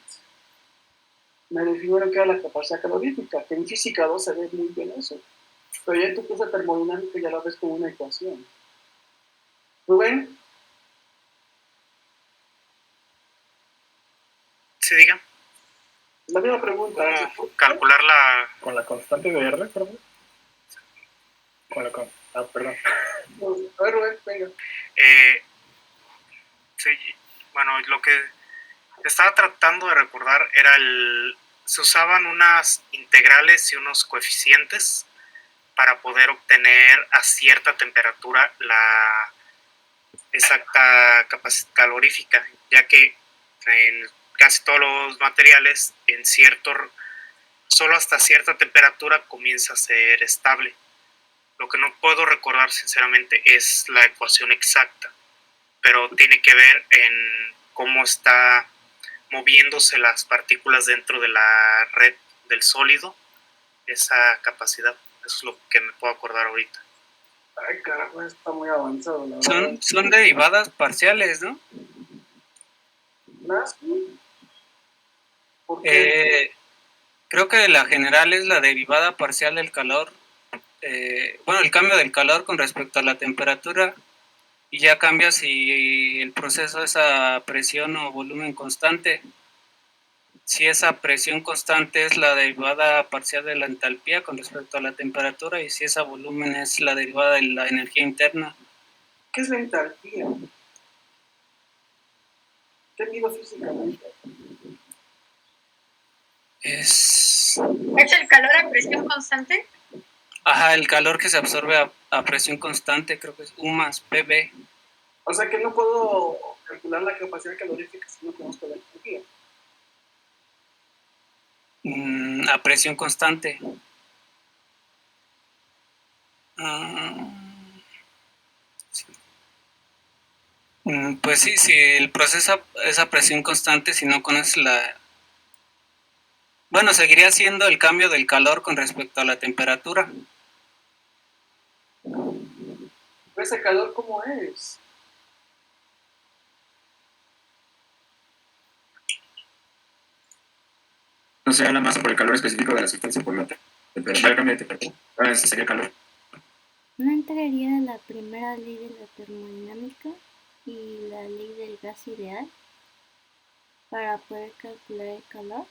A: me definieron que era la capacidad calorífica, que en física 2 se ve muy bien eso. Pero ya en tu curso de termodinámica ya lo ves como una ecuación. ¿Rubén?
O: Sí, diga.
A: La misma pregunta.
O: Calcular la...
C: ¿Con la constante de R, perdón? Perdón.
A: A ver, Rubén, venga.
O: Sí, bueno, lo que estaba tratando de recordar era se usaban unas integrales y unos coeficientes para poder obtener a cierta temperatura exacta capacidad calorífica, ya que en casi todos los materiales, solo hasta cierta temperatura comienza a ser estable. Lo que no puedo recordar sinceramente es la ecuación exacta, pero tiene que ver en cómo está moviéndose las partículas dentro de la red del sólido, esa capacidad. Eso es lo que me puedo acordar ahorita.
A: Ay, carajo, está muy avanzado, la verdad.
P: Son derivadas parciales, ¿no?
A: ¿Más? ¿Por qué?
P: Creo que la general es la derivada parcial del calor. El cambio del calor con respecto a la temperatura, y ya cambia si el proceso es a presión o volumen constante. Si esa presión constante es la derivada parcial de la entalpía con respecto a la temperatura, y si esa volumen es la derivada de la energía interna.
A: ¿Qué es la entalpía? ¿Qué mido físicamente?
F: ¿Es el calor a presión constante?
P: Ajá, el calor que se absorbe a presión constante, creo que es U más PB.
A: O sea que no puedo calcular la capacidad calorífica si no conozco la entropía.
P: A presión constante. Sí. Pues sí, si el proceso es a presión constante, si no conoces Bueno, seguiría siendo el cambio del calor con respecto a la temperatura.
A: ¿Ese calor cómo es?
B: No se habla más por el calor específico de la sustancia por la temperatura, el cambio de temperatura. Ahora ese sería el calor.
Q: ¿No entraría la primera ley de la termodinámica y la ley del gas ideal para poder calcular el calor?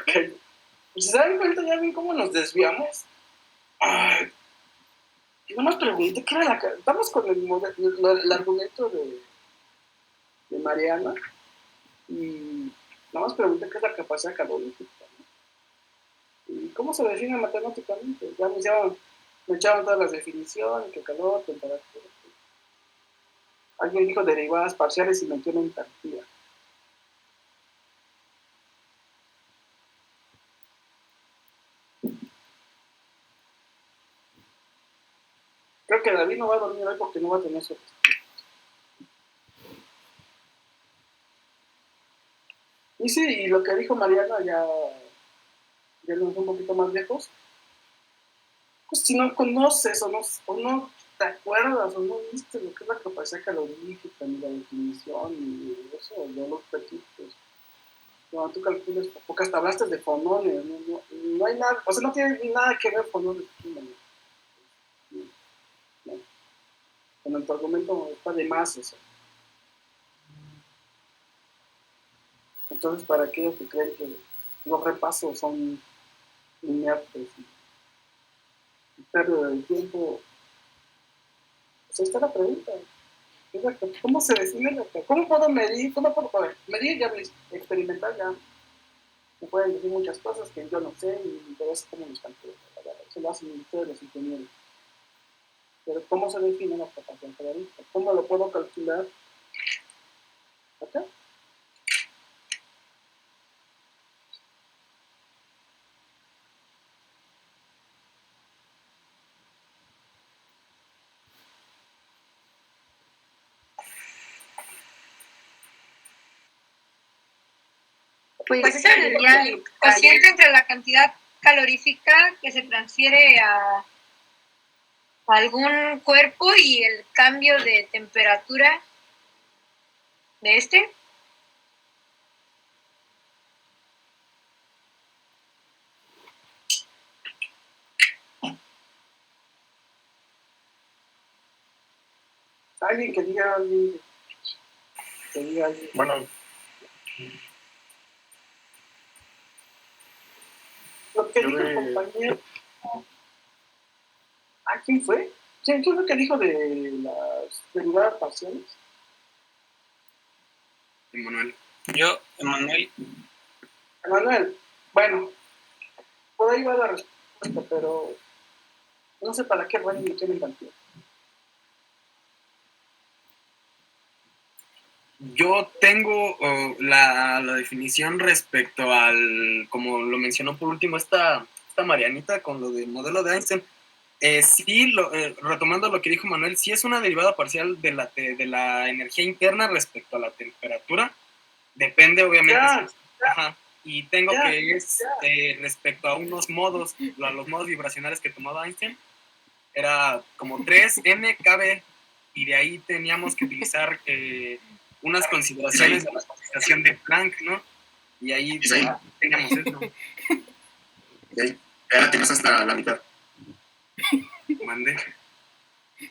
A: Okay. ¿Se dan cuenta ya bien cómo nos desviamos? Ay, no más pregunté qué era estamos con el argumento de Mariana y nada más pregunté qué es la capacidad calorífica, ¿no? Y cómo se define matemáticamente. Ya me echaban todas las definiciones, que calor, temperatura. Alguien dijo derivadas parciales y metió una entalpía. Creo que David no va a dormir hoy porque no va a tener su respuesta. Y sí, y lo que dijo Mariana ya nos un poquito más lejos. Pues si no conoces o no te acuerdas o no viste lo que es la capacidad calorífica, ni la definición, ni eso, de los petitos. Cuando tú calculas, porque hasta hablaste de fonones, no hay nada, o sea, no tiene nada que ver fonones. No. Con tu argumento está de más eso. Entonces, para aquellos que creen que los repasos son inertes y pérdida de tiempo, pues ahí está la pregunta. ¿Cómo se define la capacidad? ¿Cómo puedo medir? ¿Cómo puedo medir? Ya experimentar, ya me pueden decir muchas cosas que yo no sé y pero es como los calculo. Eso lo hacen ustedes los ingenieros. Pero ¿cómo se define la capacidad calorífica? ¿Cómo lo puedo calcular? ¿Acá?
F: Pues es el cociente entre la cantidad calorífica que se transfiere a algún cuerpo y el cambio de temperatura de este.
A: Alguien que diga alguien.
C: Bueno,
A: lo que dijo el compañero. ¿Quién fue? ¿Quién fue lo que dijo de las derivadas parciales?
B: Emanuel.
P: Yo, Emanuel.
A: Emanuel, bueno, por ahí va la respuesta, pero no sé para qué bueno me quieren cantidad.
G: Yo tengo la definición respecto al, como lo mencionó por último esta Marianita con lo del modelo de Einstein. Sí, retomando lo que dijo Manuel, sí es una derivada parcial de la energía interna respecto a la temperatura. Depende, obviamente. Ajá. Y tengo que es respecto a unos modos, los modos vibracionales que tomaba Einstein, era como 3 MkB, y de ahí teníamos que utilizar unas consideraciones de la concentración de Planck, ¿no? Y ahí teníamos eso.
B: Y ahí ya tienes hasta la mitad.
G: Mandé.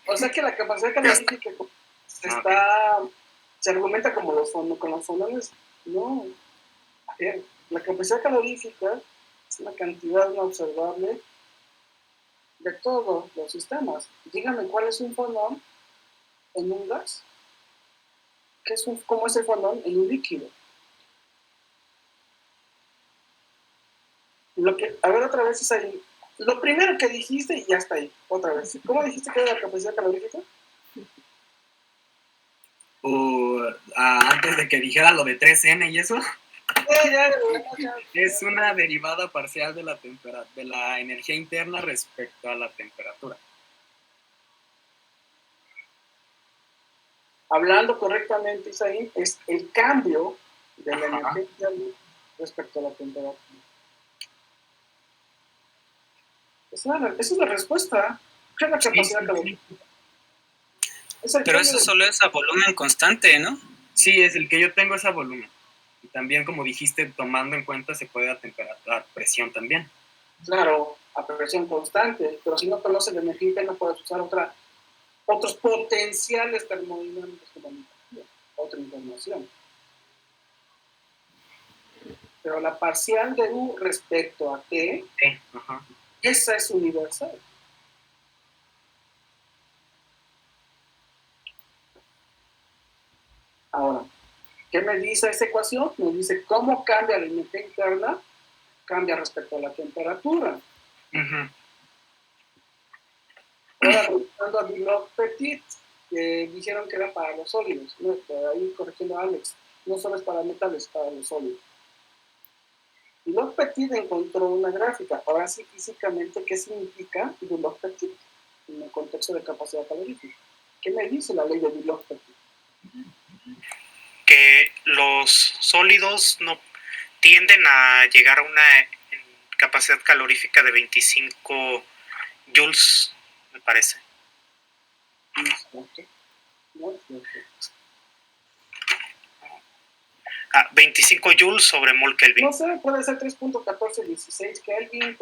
A: O sea que la capacidad calorífica se argumenta como con los fonones. No. A ver, la capacidad calorífica es una cantidad no observable de todos los sistemas. Dígame cuál es un fonón en un gas. ¿Cómo es el fonón en un líquido? A ver, otra vez es ahí. Lo primero que dijiste y ya está ahí. Otra vez. ¿Cómo dijiste que era la capacidad calorífica?
G: Antes de que dijera lo de 3N y eso. Ya. Es una derivada parcial de la energía interna respecto a la temperatura.
A: Hablando correctamente, Isaí, es el cambio de la energía interna respecto a la temperatura. Esa es la respuesta. ¿Qué es la capacidad calorífica?
P: Pero eso solo es a volumen constante, ¿no?
G: Sí, es el que yo tengo es a volumen. Y también, como dijiste, tomando en cuenta se puede a presión también.
A: Claro, a presión constante, pero si no conoces la energía interna puedes usar otros potenciales termodinámicos como otra información. Pero la parcial de U respecto a T, esa es universal. Ahora, ¿qué me dice esta ecuación? Me dice cómo cambia la energía interna, cambia respecto a la temperatura. Ahora, regresando a Dirac-Petit, dijeron que era para los sólidos, ¿no? Ahí corrigiendo a Alex, no solo es para metales, para los sólidos. Dirac-Petit encontró una gráfica. Ahora sí, físicamente, ¿qué significa Dirac-Petit en el contexto de capacidad calorífica? ¿Qué me dice la ley de Dirac-Petit?
O: Que los sólidos no tienden a llegar a una capacidad calorífica de 25 joules, me parece. 25 joules sobre mol Kelvin.
A: No sé, puede ser 3.1416 Kelvin,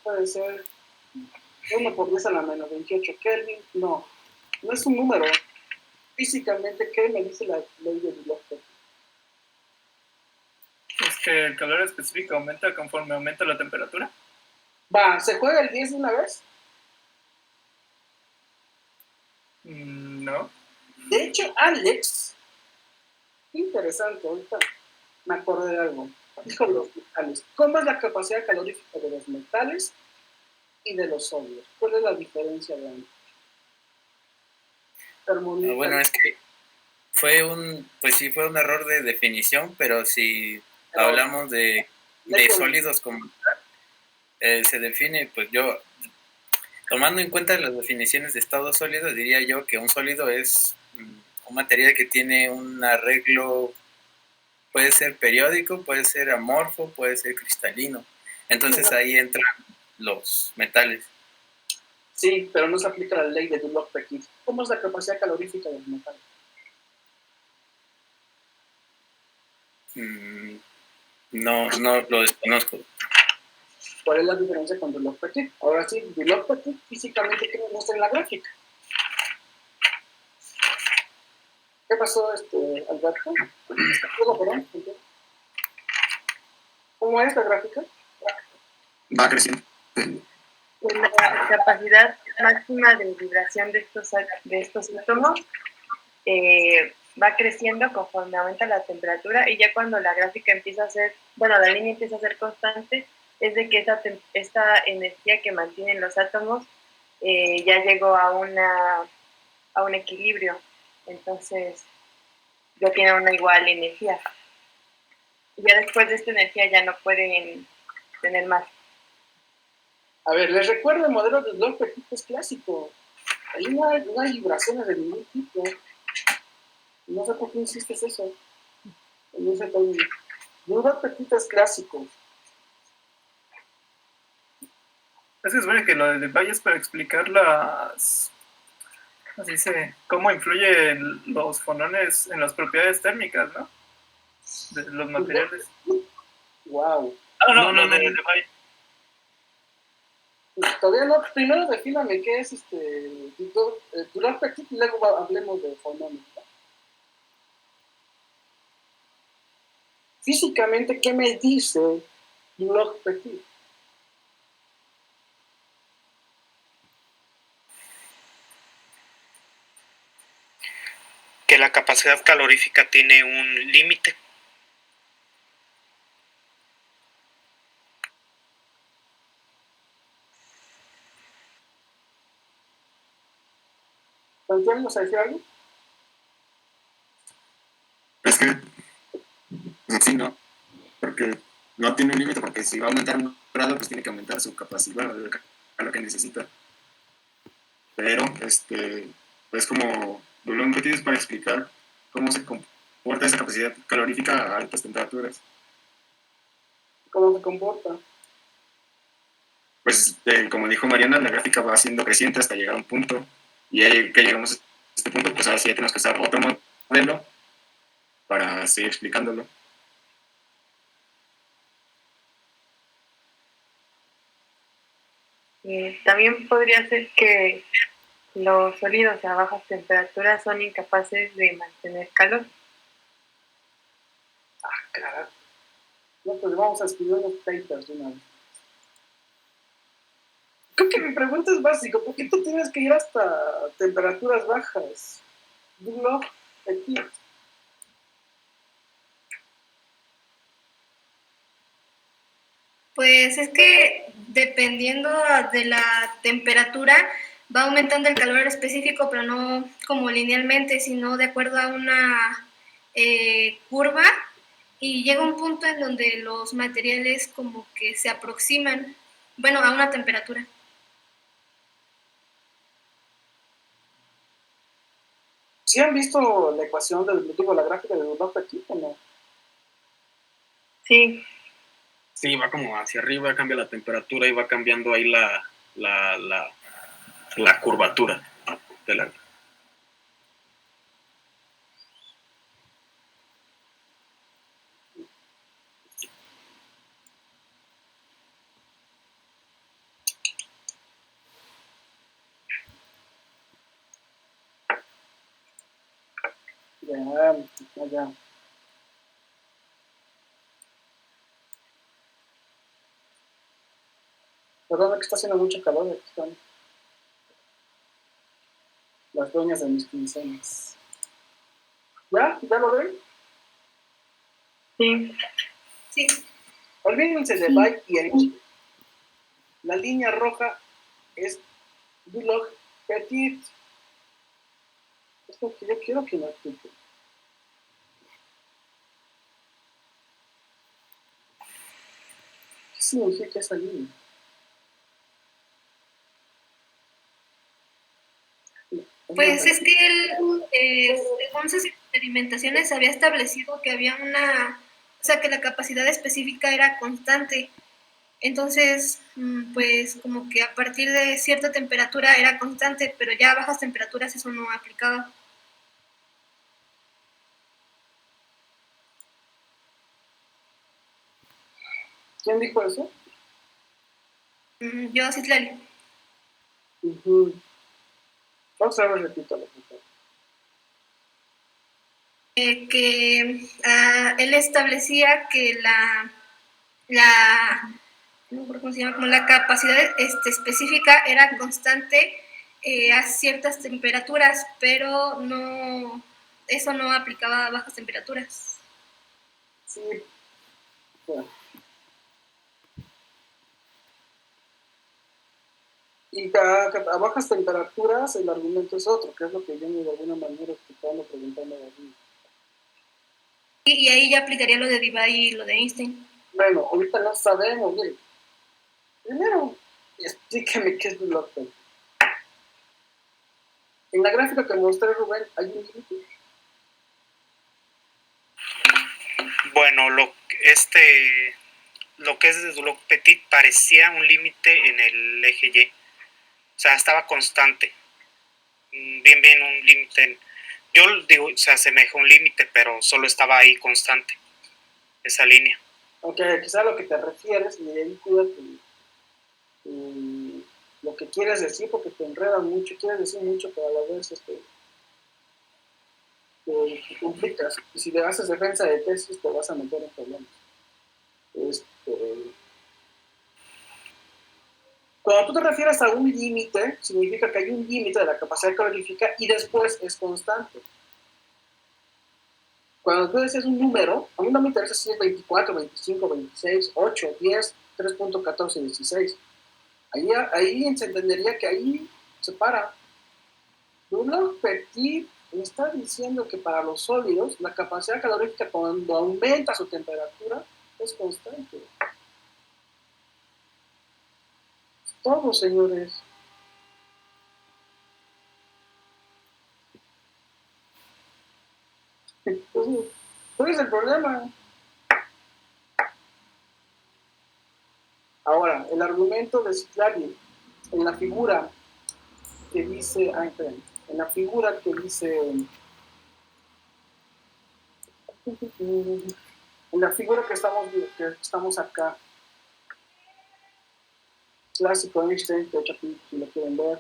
A: puede ser 1 por 10 a la menos 28 Kelvin. No es un número. Físicamente, ¿qué me dice la ley de Dirac-Petit?
R: Es que el calor específico aumenta conforme aumenta la temperatura.
A: ¿Se juega el 10 de una vez?
R: No.
A: De hecho, Alex, interesante, ahorita me acordé de algo. Dijo los metales. ¿Cómo es la capacidad calorífica de los metales y de los sólidos? ¿Cuál es la diferencia de ambos?
M: Bueno, es que fue un error de definición, pero si hablamos de sólidos como se define, pues yo, tomando en cuenta las definiciones de estado sólido, diría yo que un sólido es un material que tiene un arreglo, puede ser periódico, puede ser amorfo, puede ser cristalino. Entonces ahí entran los metales.
A: Sí, pero no se aplica la ley de Dirac-Petit. ¿Cómo es la capacidad calorífica de los metales?
M: No lo desconozco.
A: ¿Cuál es la diferencia con Dirac-Petit? Ahora sí, Dirac-Petit físicamente, ¿qué nos muestra en la gráfica? ¿Qué pasó, Alberto? Perdón. ¿Cómo es la gráfica?
B: Va creciendo.
J: La capacidad máxima de vibración de estos átomos va creciendo conforme aumenta la temperatura, y ya cuando la gráfica empieza a ser, la línea empieza a ser constante, es de que esta energía que mantienen los átomos ya llegó a un equilibrio. Entonces, ya tienen una igual energía. Y ya después de esta energía ya no pueden tener más.
A: A ver, les recuerdo el modelo de Dulong-Petit es clásico. Ahí no hay vibraciones de ningún tipo. No sé por qué insistes eso. No sé cómo. Dulong-Petit es clásico.
R: Es que supone que lo de Debye es para explicar las... Así dice, cómo influyen los fonones en las propiedades térmicas, ¿no? De los materiales.
A: Wow.
R: No, de Debye.
A: Todavía no. Primero defíname qué es Dulong-Petit y luego hablemos de fonones, ¿no? Físicamente, ¿qué me dice Dulong-Petit?
O: Que la capacidad calorífica tiene un límite.
A: ¿Santiago nos a decir algo?
B: Es que sí, ¿no? Porque no tiene un límite, porque si va a aumentar un grado, pues tiene que aumentar su capacidad, a lo que necesita. Pero, pues como Dulong-Petit es para explicar cómo se comporta esa capacidad calorífica a altas temperaturas.
A: ¿Cómo se comporta?
B: Pues, como dijo Mariana, la gráfica va siendo creciente hasta llegar a un punto. Y ahí que llegamos a este punto, pues ahora sí ya tenemos que usar otro modelo para seguir explicándolo.
J: También podría ser que los sólidos a bajas temperaturas son incapaces de mantener calor.
A: Carajo. No, pues vamos a escribir unos papers de una vez. Creo que mi pregunta es básica. ¿Por qué tú tienes que ir hasta temperaturas bajas? Dulong-Petit.
S: Pues es que dependiendo de la temperatura va aumentando el calor específico, pero no como linealmente, sino de acuerdo a una curva, y llega un punto en donde los materiales como que se aproximan, bueno, a una temperatura.
A: ¿Sí han visto la ecuación la gráfica de Dulong-Petit o no?
J: Sí.
G: Sí, va como hacia arriba, cambia la temperatura y va cambiando ahí la curvatura de la...
A: Ya. Perdón, que está haciendo mucho calor. Aquí están las dueñas de mis quincenas. ¿Ya? ¿Ya lo ven?
J: Sí.
S: Sí.
A: Olvídense de Byte y Einstein. La línea roja es Dulong-Petit. Es lo que yo quiero que me explique. ¿Qué significa esa línea?
S: Pues es que él, según sus experimentaciones, había establecido que había o sea, que la capacidad específica era constante. Entonces, pues como que a partir de cierta temperatura era constante, pero ya a bajas temperaturas eso no aplicaba.
A: ¿Quién dijo eso?
S: Yo, Citlali.
A: Vamos a ver, repito la pregunta.
S: Que él establecía que no recuerdo cómo se llama, como la capacidad específica era constante a ciertas temperaturas, pero eso no aplicaba a bajas temperaturas.
A: Sí. Bueno. Y a bajas temperaturas el argumento es otro, que es lo que yo de alguna manera explicando, preguntando a David.
S: Y ahí ya aplicaría lo de Debye y lo de Einstein.
A: Bueno, ahorita no sabemos. Mire. Primero, explícame qué es Dulac Petit. En la gráfica que mostré, Rubén, hay un límite.
O: Bueno, lo que es de Dulac Petit parecía un límite en el eje Y. O sea, estaba constante. Bien un límite. Yo digo, se asemeja a un límite, pero solo estaba ahí constante. Esa línea.
A: Ok, quizá a lo que te refieres, y ahí cuida lo que quieres decir, porque te enredan mucho, quieres decir mucho, pero a la vez te complicas. Y si le haces defensa de tesis, te vas a meter en problemas. Cuando tú te refieres a un límite, significa que hay un límite de la capacidad calorífica y después es constante. Cuando tú dices un número, a mí no me interesa si es 24, 25, 26, 8, 10, 3.14, 16. Ahí se entendería que ahí se para. Dulac Petit me está diciendo que para los sólidos la capacidad calorífica cuando aumenta su temperatura es constante. Es todo, señores. ¿Cuál es el problema? Ahora, el argumento de Ciclari en la figura que dice, en la figura que dice, en la figura que estamos acá, clásico Einstein, de hecho aquí, si lo quieren ver,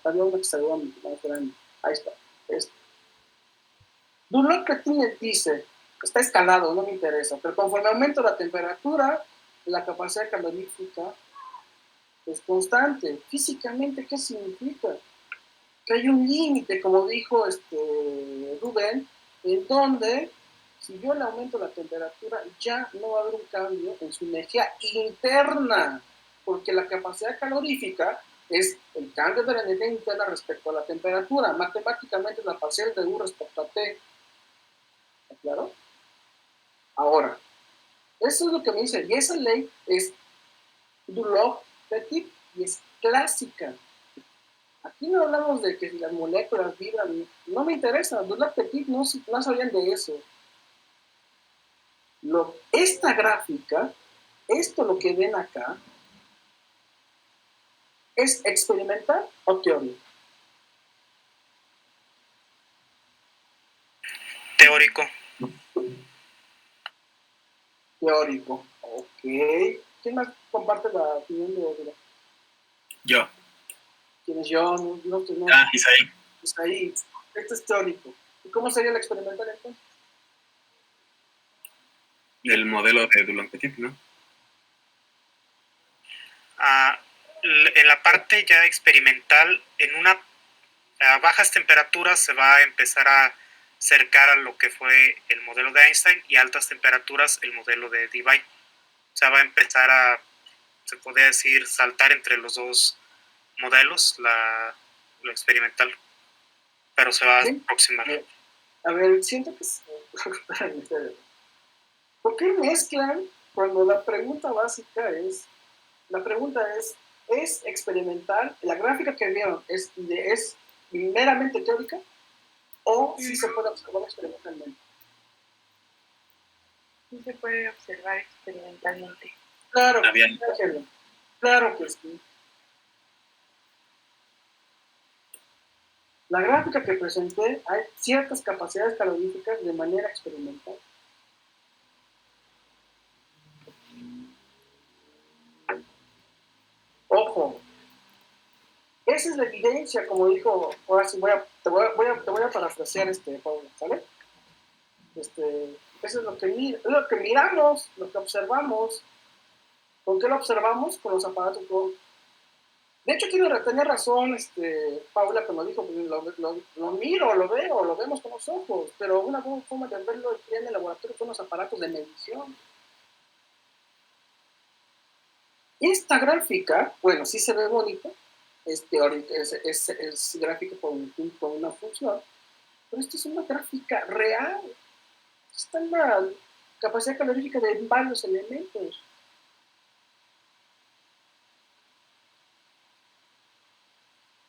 A: había una que salió más grande, ahí está, Dulac Petit dice, está escalado, no me interesa, pero conforme aumenta la temperatura, la capacidad calorífica es constante. Físicamente, ¿qué significa? Que hay un límite, como dijo Rubén, en donde si yo le aumento la temperatura, ya no va a haber un cambio en su energía interna, porque la capacidad calorífica es el cambio de la energía interna respecto a la temperatura. Matemáticamente es la parcial de U respecto a T. ¿Está claro? Ahora, eso es lo que me dice, y esa ley es Dulac Petit y es clásica. Aquí no hablamos de que si las moléculas vibran, no me interesa, Dulac Petit no sabían de eso. Esta gráfica, esto lo que ven acá, ¿es experimental o teórico?
O: Teórico.
A: Teórico, ok. ¿Quién más comparte la opinión de Dulac?
M: Yo.
A: ¿Quién es yo? No.
M: Isaí.
A: Isaí. Este es teórico. ¿Y cómo sería el experimental entonces?
M: El modelo de Dulac Petit, ¿no?
O: En la parte ya experimental, a bajas temperaturas se va a empezar a acercar a lo que fue el modelo de Einstein y a altas temperaturas el modelo de Debye. O sea, va a empezar a, se podría decir, saltar entre los dos modelos, lo experimental, pero se va a aproximar.
A: A ver, siento que ¿por qué mezclan cuando la pregunta básica es, ¿es experimental? ¿La gráfica que vieron es meramente teórica o sí se puede observar experimentalmente?
J: Sí se puede observar experimentalmente.
A: Claro, claro que sí. La gráfica que presenté, hay ciertas capacidades caloríficas de manera experimental. Ojo, esa es la evidencia, como dijo, ahora sí te voy a parafrasear, Pablo, ¿sale? Eso es lo que miramos, lo que observamos. ¿Con qué lo observamos? Con los aparatos. De hecho, tenía razón Paula cuando dijo, lo miro, lo veo, lo vemos con los ojos, pero una forma de verlo en el laboratorio son los aparatos de medición. Esta gráfica, bueno, sí se ve bonita, es teórica, es gráfica por una función, pero esta es una gráfica real. está en la capacidad calorífica de varios elementos.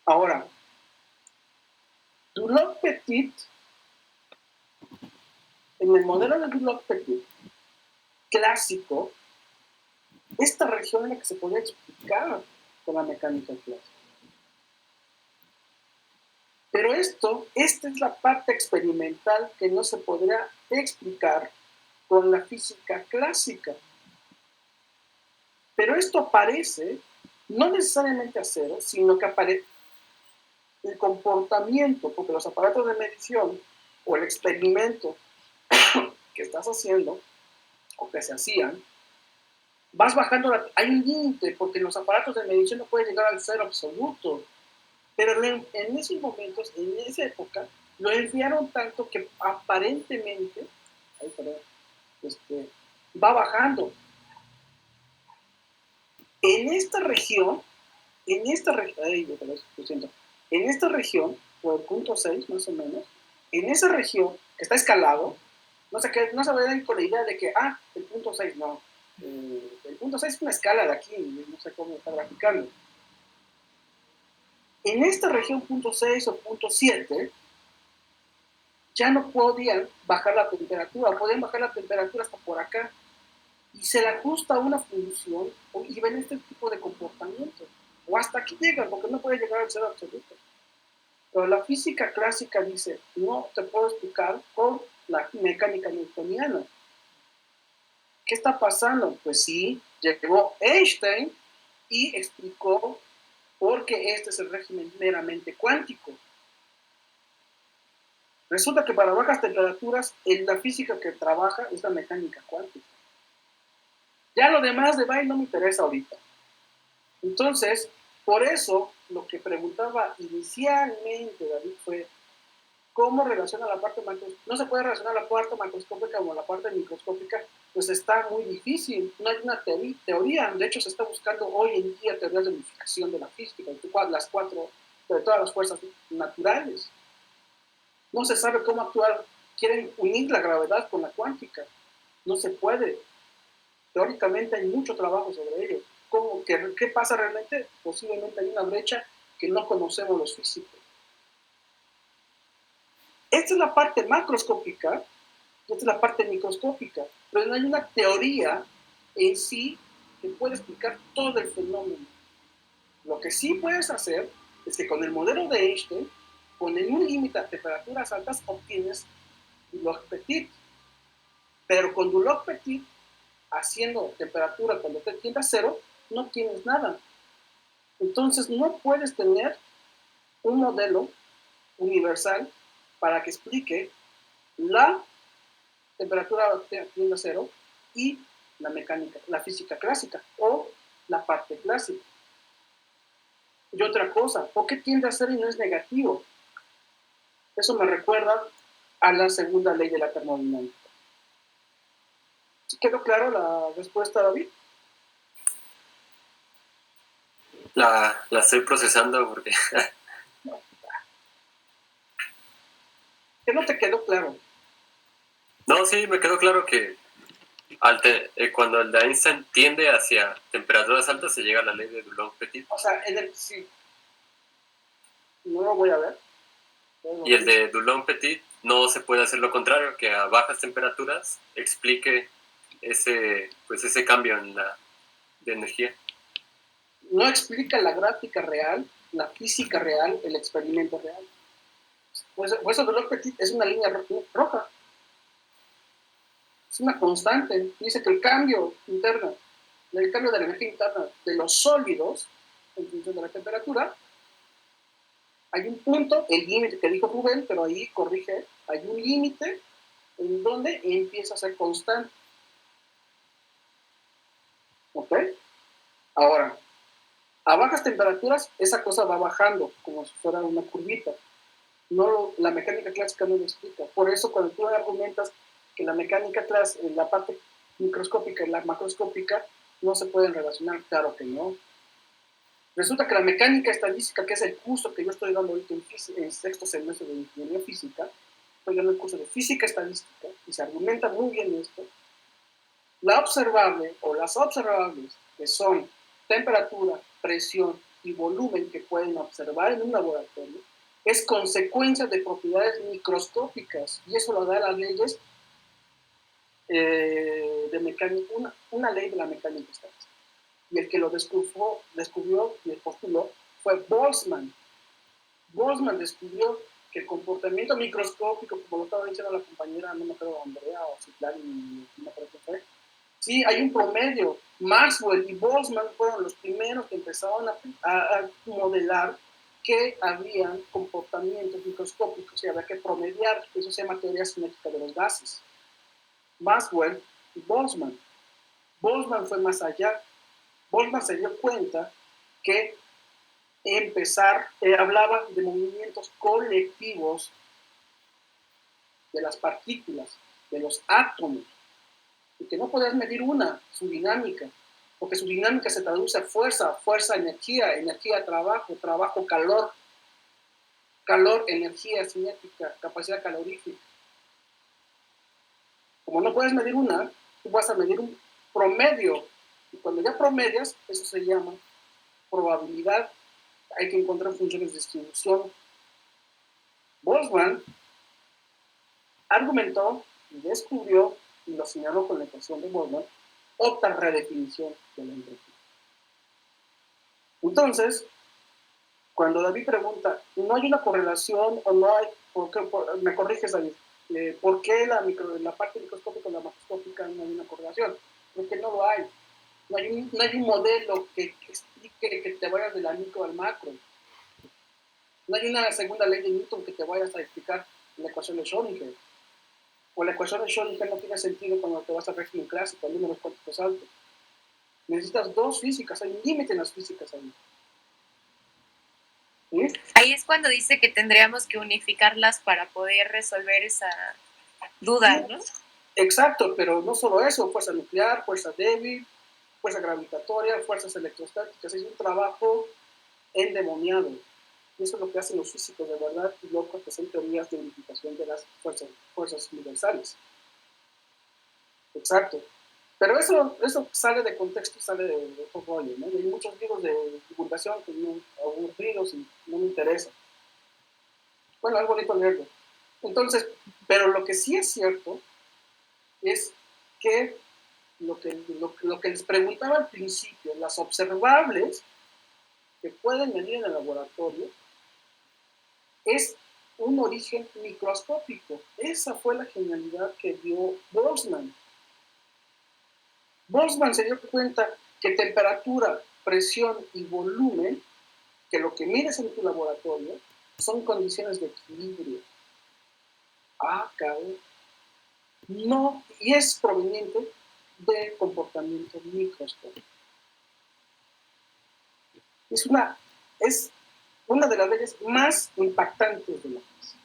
A: Ahora, Dulong-Petit, en el modelo de Dulong-Petit clásico, esta región es la que se podía explicar con la mecánica clásica. Pero esta es la parte experimental que no se podrá explicar con la física clásica. Pero esto aparece no necesariamente a cero, sino que aparece el comportamiento, porque los aparatos de medición o el experimento que estás haciendo o que se hacían, vas bajando, hay un límite, porque en los aparatos de medición no puedes llegar al cero absoluto. Pero en esos momentos, en esa época, lo enfriaron tanto que aparentemente va bajando. En esta región, por el punto 6 más o menos, en esa región que está escalado, no se vayan con la idea de que, el punto 6 no. El punto 6 es una escala de aquí, no sé cómo está graficando. En esta región punto 6 o punto 7, ya no podían bajar la temperatura, podían bajar la temperatura hasta por acá. Y se le ajusta a una función y ven este tipo de comportamiento. O hasta aquí llegan, porque no puede llegar al cero absoluto. Pero la física clásica dice, no te puedo explicar con la mecánica newtoniana. ¿Qué está pasando? Pues sí, llegó Einstein y explicó por qué este es el régimen meramente cuántico. Resulta que para bajas temperaturas, la física que trabaja es la mecánica cuántica. Ya lo demás de Wien no me interesa ahorita. Entonces, por eso, lo que preguntaba inicialmente David fue, ¿cómo relaciona la parte macroscópica? No se puede relacionar la parte macroscópica con la parte microscópica, pues está muy difícil. No hay una teoría. De hecho, se está buscando hoy en día teorías de unificación de la física, de todas las fuerzas naturales. No se sabe cómo actuar. Quieren unir la gravedad con la cuántica. No se puede. Teóricamente hay mucho trabajo sobre ello. ¿Qué pasa realmente? Posiblemente hay una brecha que no conocemos los físicos. Esta es la parte macroscópica y esta es la parte microscópica, pero no hay una teoría en sí que pueda explicar todo el fenómeno. Lo que sí puedes hacer es que con el modelo de Einstein, con un límite a temperaturas altas, obtienes Dulong-Petit. Pero con Dulong-Petit, haciendo temperatura cuando te tiende a cero, no tienes nada. Entonces no puedes tener un modelo universal para que explique la temperatura tiende a cero y la mecánica, la física clásica o la parte clásica. Y otra cosa, ¿por qué tiende a cero y no es negativo? Eso me recuerda a la segunda ley de la termodinámica. ¿Quedó claro la respuesta, David?
D: La estoy procesando porque...
A: ¿Qué no te quedó claro?
D: No, sí, me quedó claro que cuando el de Einstein tiende hacia temperaturas altas se llega a la ley de Dulong-Petit.
A: O sea, sí. No lo voy a ver.
D: Y el de Dulong-Petit no se puede hacer lo contrario, que a bajas temperaturas explique ese cambio en de energía.
A: No explica la gráfica real, la física real, el experimento real. Pues eso Dulong-Petit es una línea roja. Es una constante. Dice que el cambio interno, el cambio de la energía interna de los sólidos en función de la temperatura, hay un punto, el límite que dijo Rubén, pero ahí corrige, hay un límite en donde empieza a ser constante. ¿Ok? Ahora, a bajas temperaturas esa cosa va bajando como si fuera una curvita. La mecánica clásica no lo explica. Por eso cuando tú argumentas que la mecánica clásica, la parte microscópica y la macroscópica no se pueden relacionar, claro que no. Resulta que la mecánica estadística, que es el curso que yo estoy dando ahorita en sexto semestre de ingeniería física, estoy en el curso de física estadística, y se argumenta muy bien esto, la observable o las observables, que son temperatura, presión y volumen que pueden observar en un laboratorio, es consecuencia de propiedades microscópicas, y eso lo da las leyes de mecánica, una ley de la mecánica estadística. Y el que lo descubrió y postuló fue Boltzmann. Boltzmann descubrió que el comportamiento microscópico, como lo estaba diciendo la compañera, no me acuerdo, Andrea o Citlali, no me acuerdo qué fue, sí, hay un promedio. Maxwell y Boltzmann fueron los primeros que empezaron a modelar que habían comportamientos microscópicos y había que promediar. Eso se llama teoría cinética de los gases. Maxwell y Boltzmann. Boltzmann fue más allá. Boltzmann se dio cuenta que hablaba de movimientos colectivos de las partículas, de los átomos, y que no podías medir su dinámica, porque su dinámica se traduce a fuerza, energía, energía, trabajo, calor, energía cinética, capacidad calorífica. Como no puedes medir tú vas a medir un promedio, y cuando ya promedias, eso se llama probabilidad. Hay que encontrar funciones de distribución. Boltzmann argumentó y descubrió, y lo señaló con la ecuación de Boltzmann, otra redefinición de la entropía. Entonces, cuando David pregunta, ¿no hay una correlación o no hay, me corriges, David, ¿por qué la parte microscópica y la macroscópica no hay una correlación? Porque no lo hay. No hay un modelo que explique que te vayas de la micro al macro. No hay una segunda ley de Newton que te vayas a explicar la ecuación de Schrödinger. O la ecuación de Schrödinger no tiene sentido cuando te vas al régimen clásico, al números cuánticos altos. Necesitas dos físicas, hay un límite en las físicas ahí.
E: ¿Sí? Ahí es cuando dice que tendríamos que unificarlas para poder resolver esa duda, ¿no?
A: Exacto, pero no solo eso, fuerza nuclear, fuerza débil, fuerza gravitatoria, fuerzas electrostáticas, es un trabajo endemoniado. Y eso es lo que hacen los físicos de verdad y locos, que son teorías de unificación de las fuerzas universales. Exacto. Pero eso sale de contexto, sale de otro rollo, ¿no? Y hay muchos libros de divulgación que no, aburridos y no me interesan. Bueno, es bonito leerlo. Entonces, pero lo que sí es cierto es que lo que les preguntaba al principio, las observables que pueden medir en el laboratorio, es un origen microscópico. Esa fue la genialidad que dio Boltzmann. Boltzmann se dio cuenta que temperatura, presión y volumen, que lo que mides en tu laboratorio, son condiciones de equilibrio. Cabrón. No, y es proveniente de comportamiento microscópico. Es una de las leyes más impactantes de la física.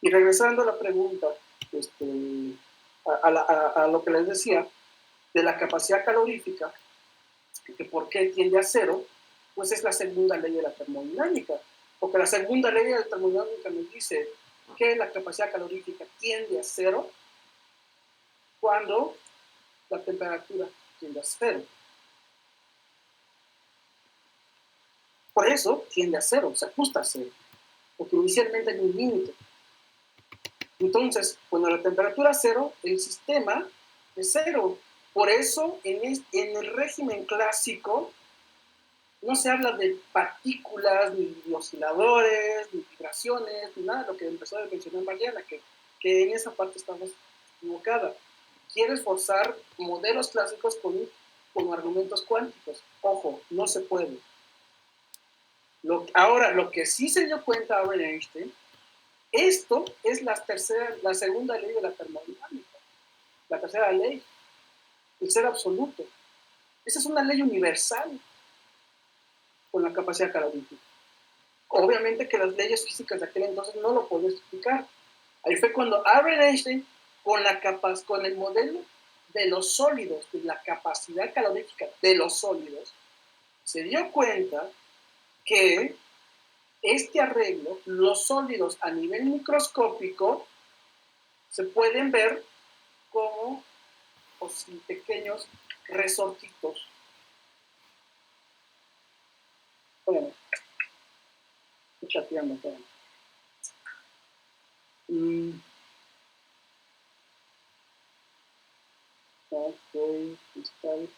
A: Y regresando a la pregunta, a lo que les decía, de la capacidad calorífica, que por qué tiende a cero, pues es la segunda ley de la termodinámica. Porque la segunda ley de la termodinámica nos dice que la capacidad calorífica tiende a cero cuando la temperatura tiende a cero. Por eso tiende a cero, se ajusta a cero, porque inicialmente hay un límite. Entonces, cuando la temperatura es cero, el sistema es cero. Por eso, en el régimen clásico, no se habla de partículas, ni de osciladores, ni vibraciones, ni nada de lo que empezó a mencionar Mariana, que en esa parte estamos equivocada. Quieres forzar modelos clásicos con argumentos cuánticos. Ojo, no se puede. Ahora, lo que sí se dio cuenta Albert Einstein, esto es la segunda ley de la termodinámica. La tercera ley, el ser absoluto. Esa es una ley universal con la capacidad calorífica. Obviamente que las leyes físicas de aquel entonces no lo podían explicar. Ahí fue cuando Albert Einstein, con el modelo de los sólidos, de la capacidad calorífica de los sólidos, se dio cuenta que este arreglo, los sólidos a nivel microscópico se pueden ver como pequeños resortitos. Bueno, estoy chateando, espérame. Ok, cristal.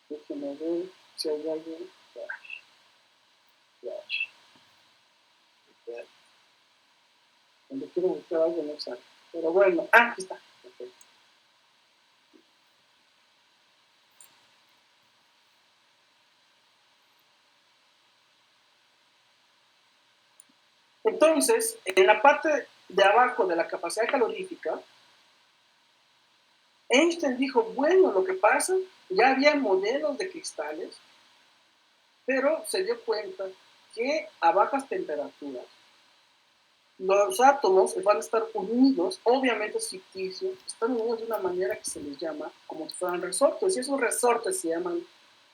A: Déjenme ver si hay alguien. Cuando quiero buscar algo no sale. Pero bueno, aquí está. Okay. Entonces, en la parte de abajo de la capacidad calorífica, Einstein dijo, bueno, lo que pasa, ya había modelos de cristales, pero se dio cuenta que a bajas temperaturas los átomos van a estar unidos, obviamente es ficticio, están unidos de una manera que se les llama como si fueran resortes, y esos resortes se llaman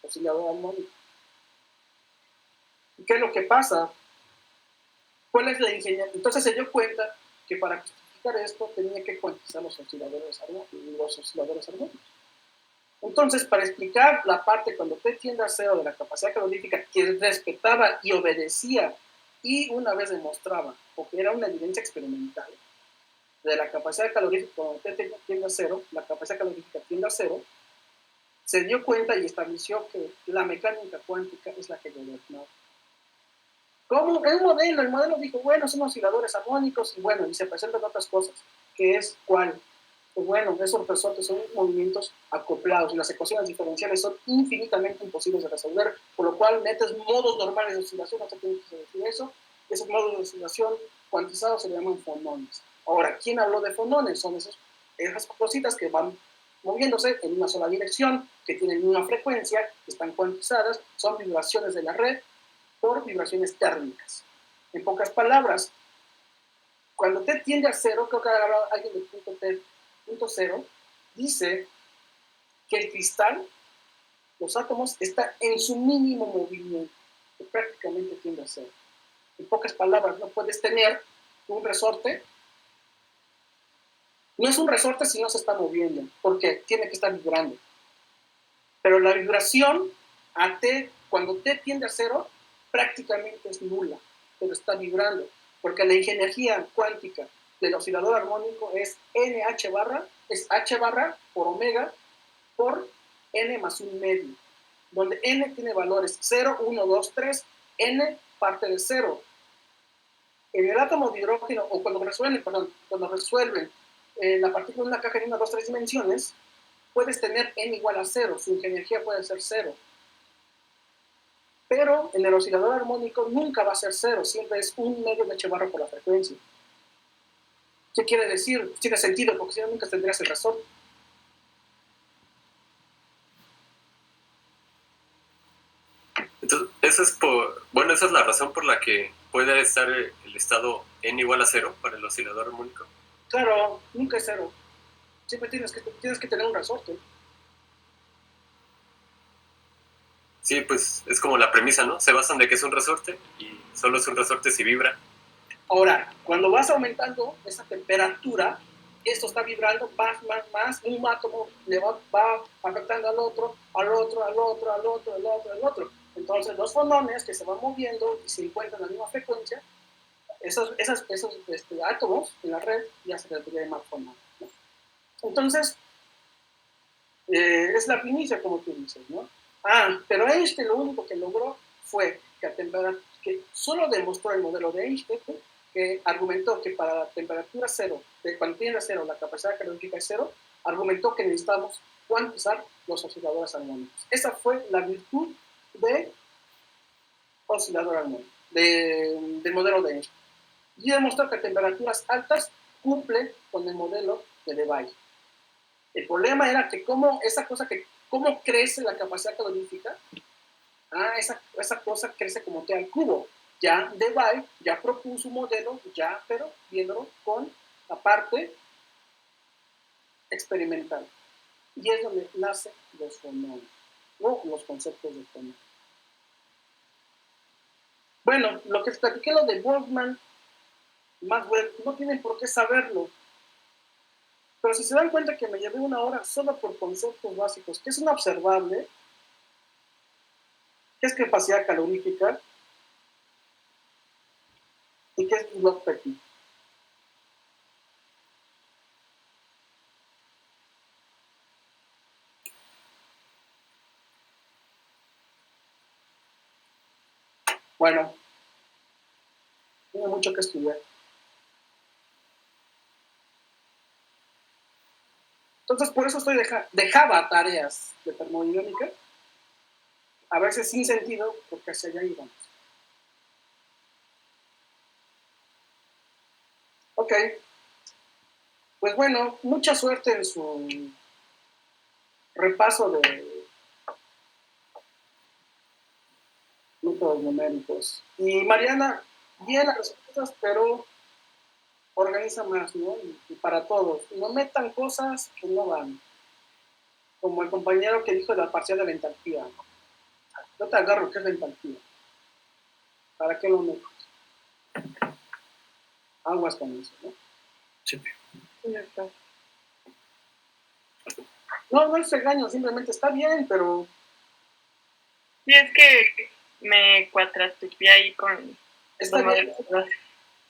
A: oscilador armónico. ¿Y qué es lo que pasa? ¿Cuál es la ingeniería? Entonces se dio cuenta que para justificar esto tenía que cuantizar los osciladores armónicos. Entonces, para explicar la parte cuando T tiende a cero de la capacidad calorífica, que respetaba y obedecía y una vez demostraba, porque era una evidencia experimental, de la capacidad calorífica, cuando T tiende a cero, la capacidad calorífica tiende a cero, se dio cuenta y estableció que la mecánica cuántica es la que gobernaba. Como el modelo dijo, bueno, son osciladores armónicos y bueno, y se presentan otras cosas, que es ¿cuál? Pues bueno, esos resortes son movimientos acoplados y las ecuaciones diferenciales son infinitamente imposibles de resolver, por lo cual metes modos normales de oscilación, no sé qué quiere decir eso, esos modos de oscilación cuantizados se llaman fonones. Ahora, ¿quién habló de fonones? Son esas cositas que van moviéndose en una sola dirección, que tienen una frecuencia, que están cuantizadas, son vibraciones de la red, por vibraciones térmicas. En pocas palabras, cuando T tiende a cero, creo que hablado alguien del punto T, punto cero, dice que el cristal, los átomos, están en su mínimo movimiento, que prácticamente tiende a cero. En pocas palabras, no puedes tener un resorte, no es un resorte si no se está moviendo, porque tiene que estar vibrando. Pero la vibración a T, cuando T tiende a cero, prácticamente es nula, pero está vibrando, porque la ingeniería cuántica del oscilador armónico es NH barra, es H barra por omega por N más un medio, donde N tiene valores 0, 1, 2, 3, N parte de 0. En el átomo de hidrógeno, o cuando resuelven la partícula de una caja de 1, 2, 3 dimensiones, puedes tener N igual a 0, su ingeniería puede ser 0. Pero en el oscilador armónico nunca va a ser 0, siempre es un medio de H barra por la frecuencia. ¿Qué quiere decir? Tiene sentido, porque si no nunca tendrías el resorte.
D: Entonces, esa es la razón por la que puede estar el estado n igual a 0 para el oscilador armónico.
A: Claro, nunca es 0. Siempre tienes que tener un resorte.
D: Sí, pues es como la premisa, ¿no? Se basan de que es un resorte y solo es un resorte si vibra.
A: Ahora, cuando vas aumentando esa temperatura, esto está vibrando más, un átomo le va afectando al otro. Entonces, los fonones que se van moviendo y se encuentran a la misma frecuencia, esos átomos en la red ya se les llama fonones, ¿no? Entonces, es la primicia, como tú dices, ¿no? Pero Einstein lo único que logró fue que solo demostró el modelo de Einstein, que argumentó que para la temperatura cero, cuando tiene a cero la capacidad calorífica es cero, argumentó que necesitamos cuantizar los osciladores armónicos. Esa fue la virtud de oscilador armónico, del modelo de Einstein. Y demostró que a temperaturas altas cumple con el modelo de Debye. El problema era que cómo crece la capacidad calorífica. Esa cosa crece como T al cubo. Ya Debye ya propuso un modelo, pero viéndolo con la parte experimental. y es donde nacen los fonones, o los conceptos de fono. Bueno, lo que les platiqué, lo de Boltzmann, Maxwell, no tienen por qué saberlo. Pero si se dan cuenta que me llevé 1 hora solo por conceptos básicos, ¿qué es un observable? ¿Qué es capacidad calorífica? ¿Y qué es Dulong Petit? Bueno, tengo mucho que estudiar. Entonces, por eso dejaba tareas de termodinámica, a veces sin sentido, porque hacia allá íbamos. Ok. Pues bueno, mucha suerte en su repaso de métodos numéricos. Y Mariana, bien las respuestas, pero organiza más, ¿no? Y para todos. No metan cosas que no van. Como el compañero que dijo de la parcial de la entalpía. Yo te agarro que es la entalpía. ¿Para qué lo meto? Aguas con eso, ¿no?
G: Sí.
A: No es regaño, simplemente está bien, pero...
J: Sí, es que me cuatratupé ahí con...
A: Está bien.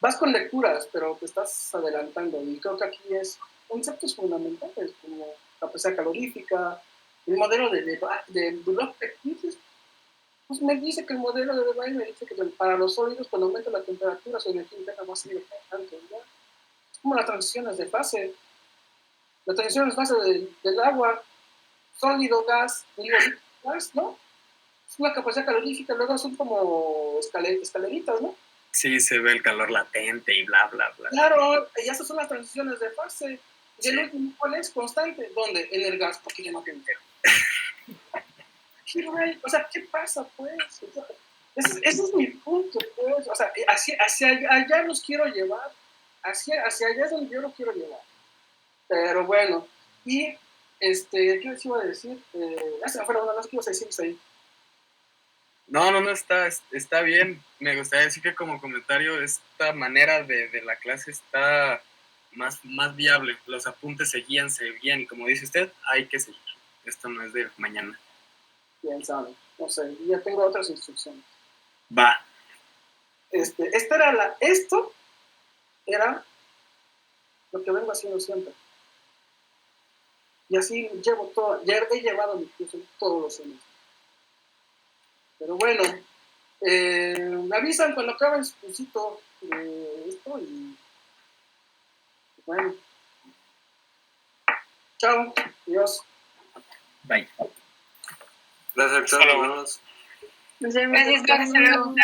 A: Vas con lecturas, pero te estás adelantando. Y creo que aquí es conceptos fundamentales, como capacidad calorífica, el modelo de Dulong Petit. Pues me dice que el modelo de Debye me dice que para los sólidos, cuando aumenta la temperatura, su energía interna va a ser importante, ¿no? Es como las transiciones de fase. Las transiciones de fase del agua, sólido, gas, gas, ¿no? Es una capacidad calorífica, luego son como escaleritas, ¿no?
G: Sí, se ve el calor latente y bla, bla, bla.
A: Claro, y esas son las transiciones de fase. Y el último, ¿cuál es? Constante. ¿Dónde? En el gas, porque ya no tiene entero. O sea, ¿qué pasa, pues? Ese es mi punto, pues. O sea, hacia allá los quiero llevar. Hacia allá es donde yo los quiero llevar. Pero bueno, y, ¿qué les iba a decir? Ya se me fue la onda, no sé qué ibas a decir ahí.
G: No, está bien. Me gustaría decir que como comentario, esta manera de la clase está más viable. Los apuntes se guían, y como dice usted, hay que seguir. Esto no es de mañana.
A: Quién sabe, no sé, ya tengo otras instrucciones.
G: Va.
A: Esto era lo que vengo haciendo siempre. Y así ya he llevado mi curso todos los semestres. Pero bueno, me avisan cuando acaben su cursito de esto y bueno. Chao, adiós.
G: Bye.
D: Gracias, Héctor. Nos vemos.
F: Gracias, hasta luego.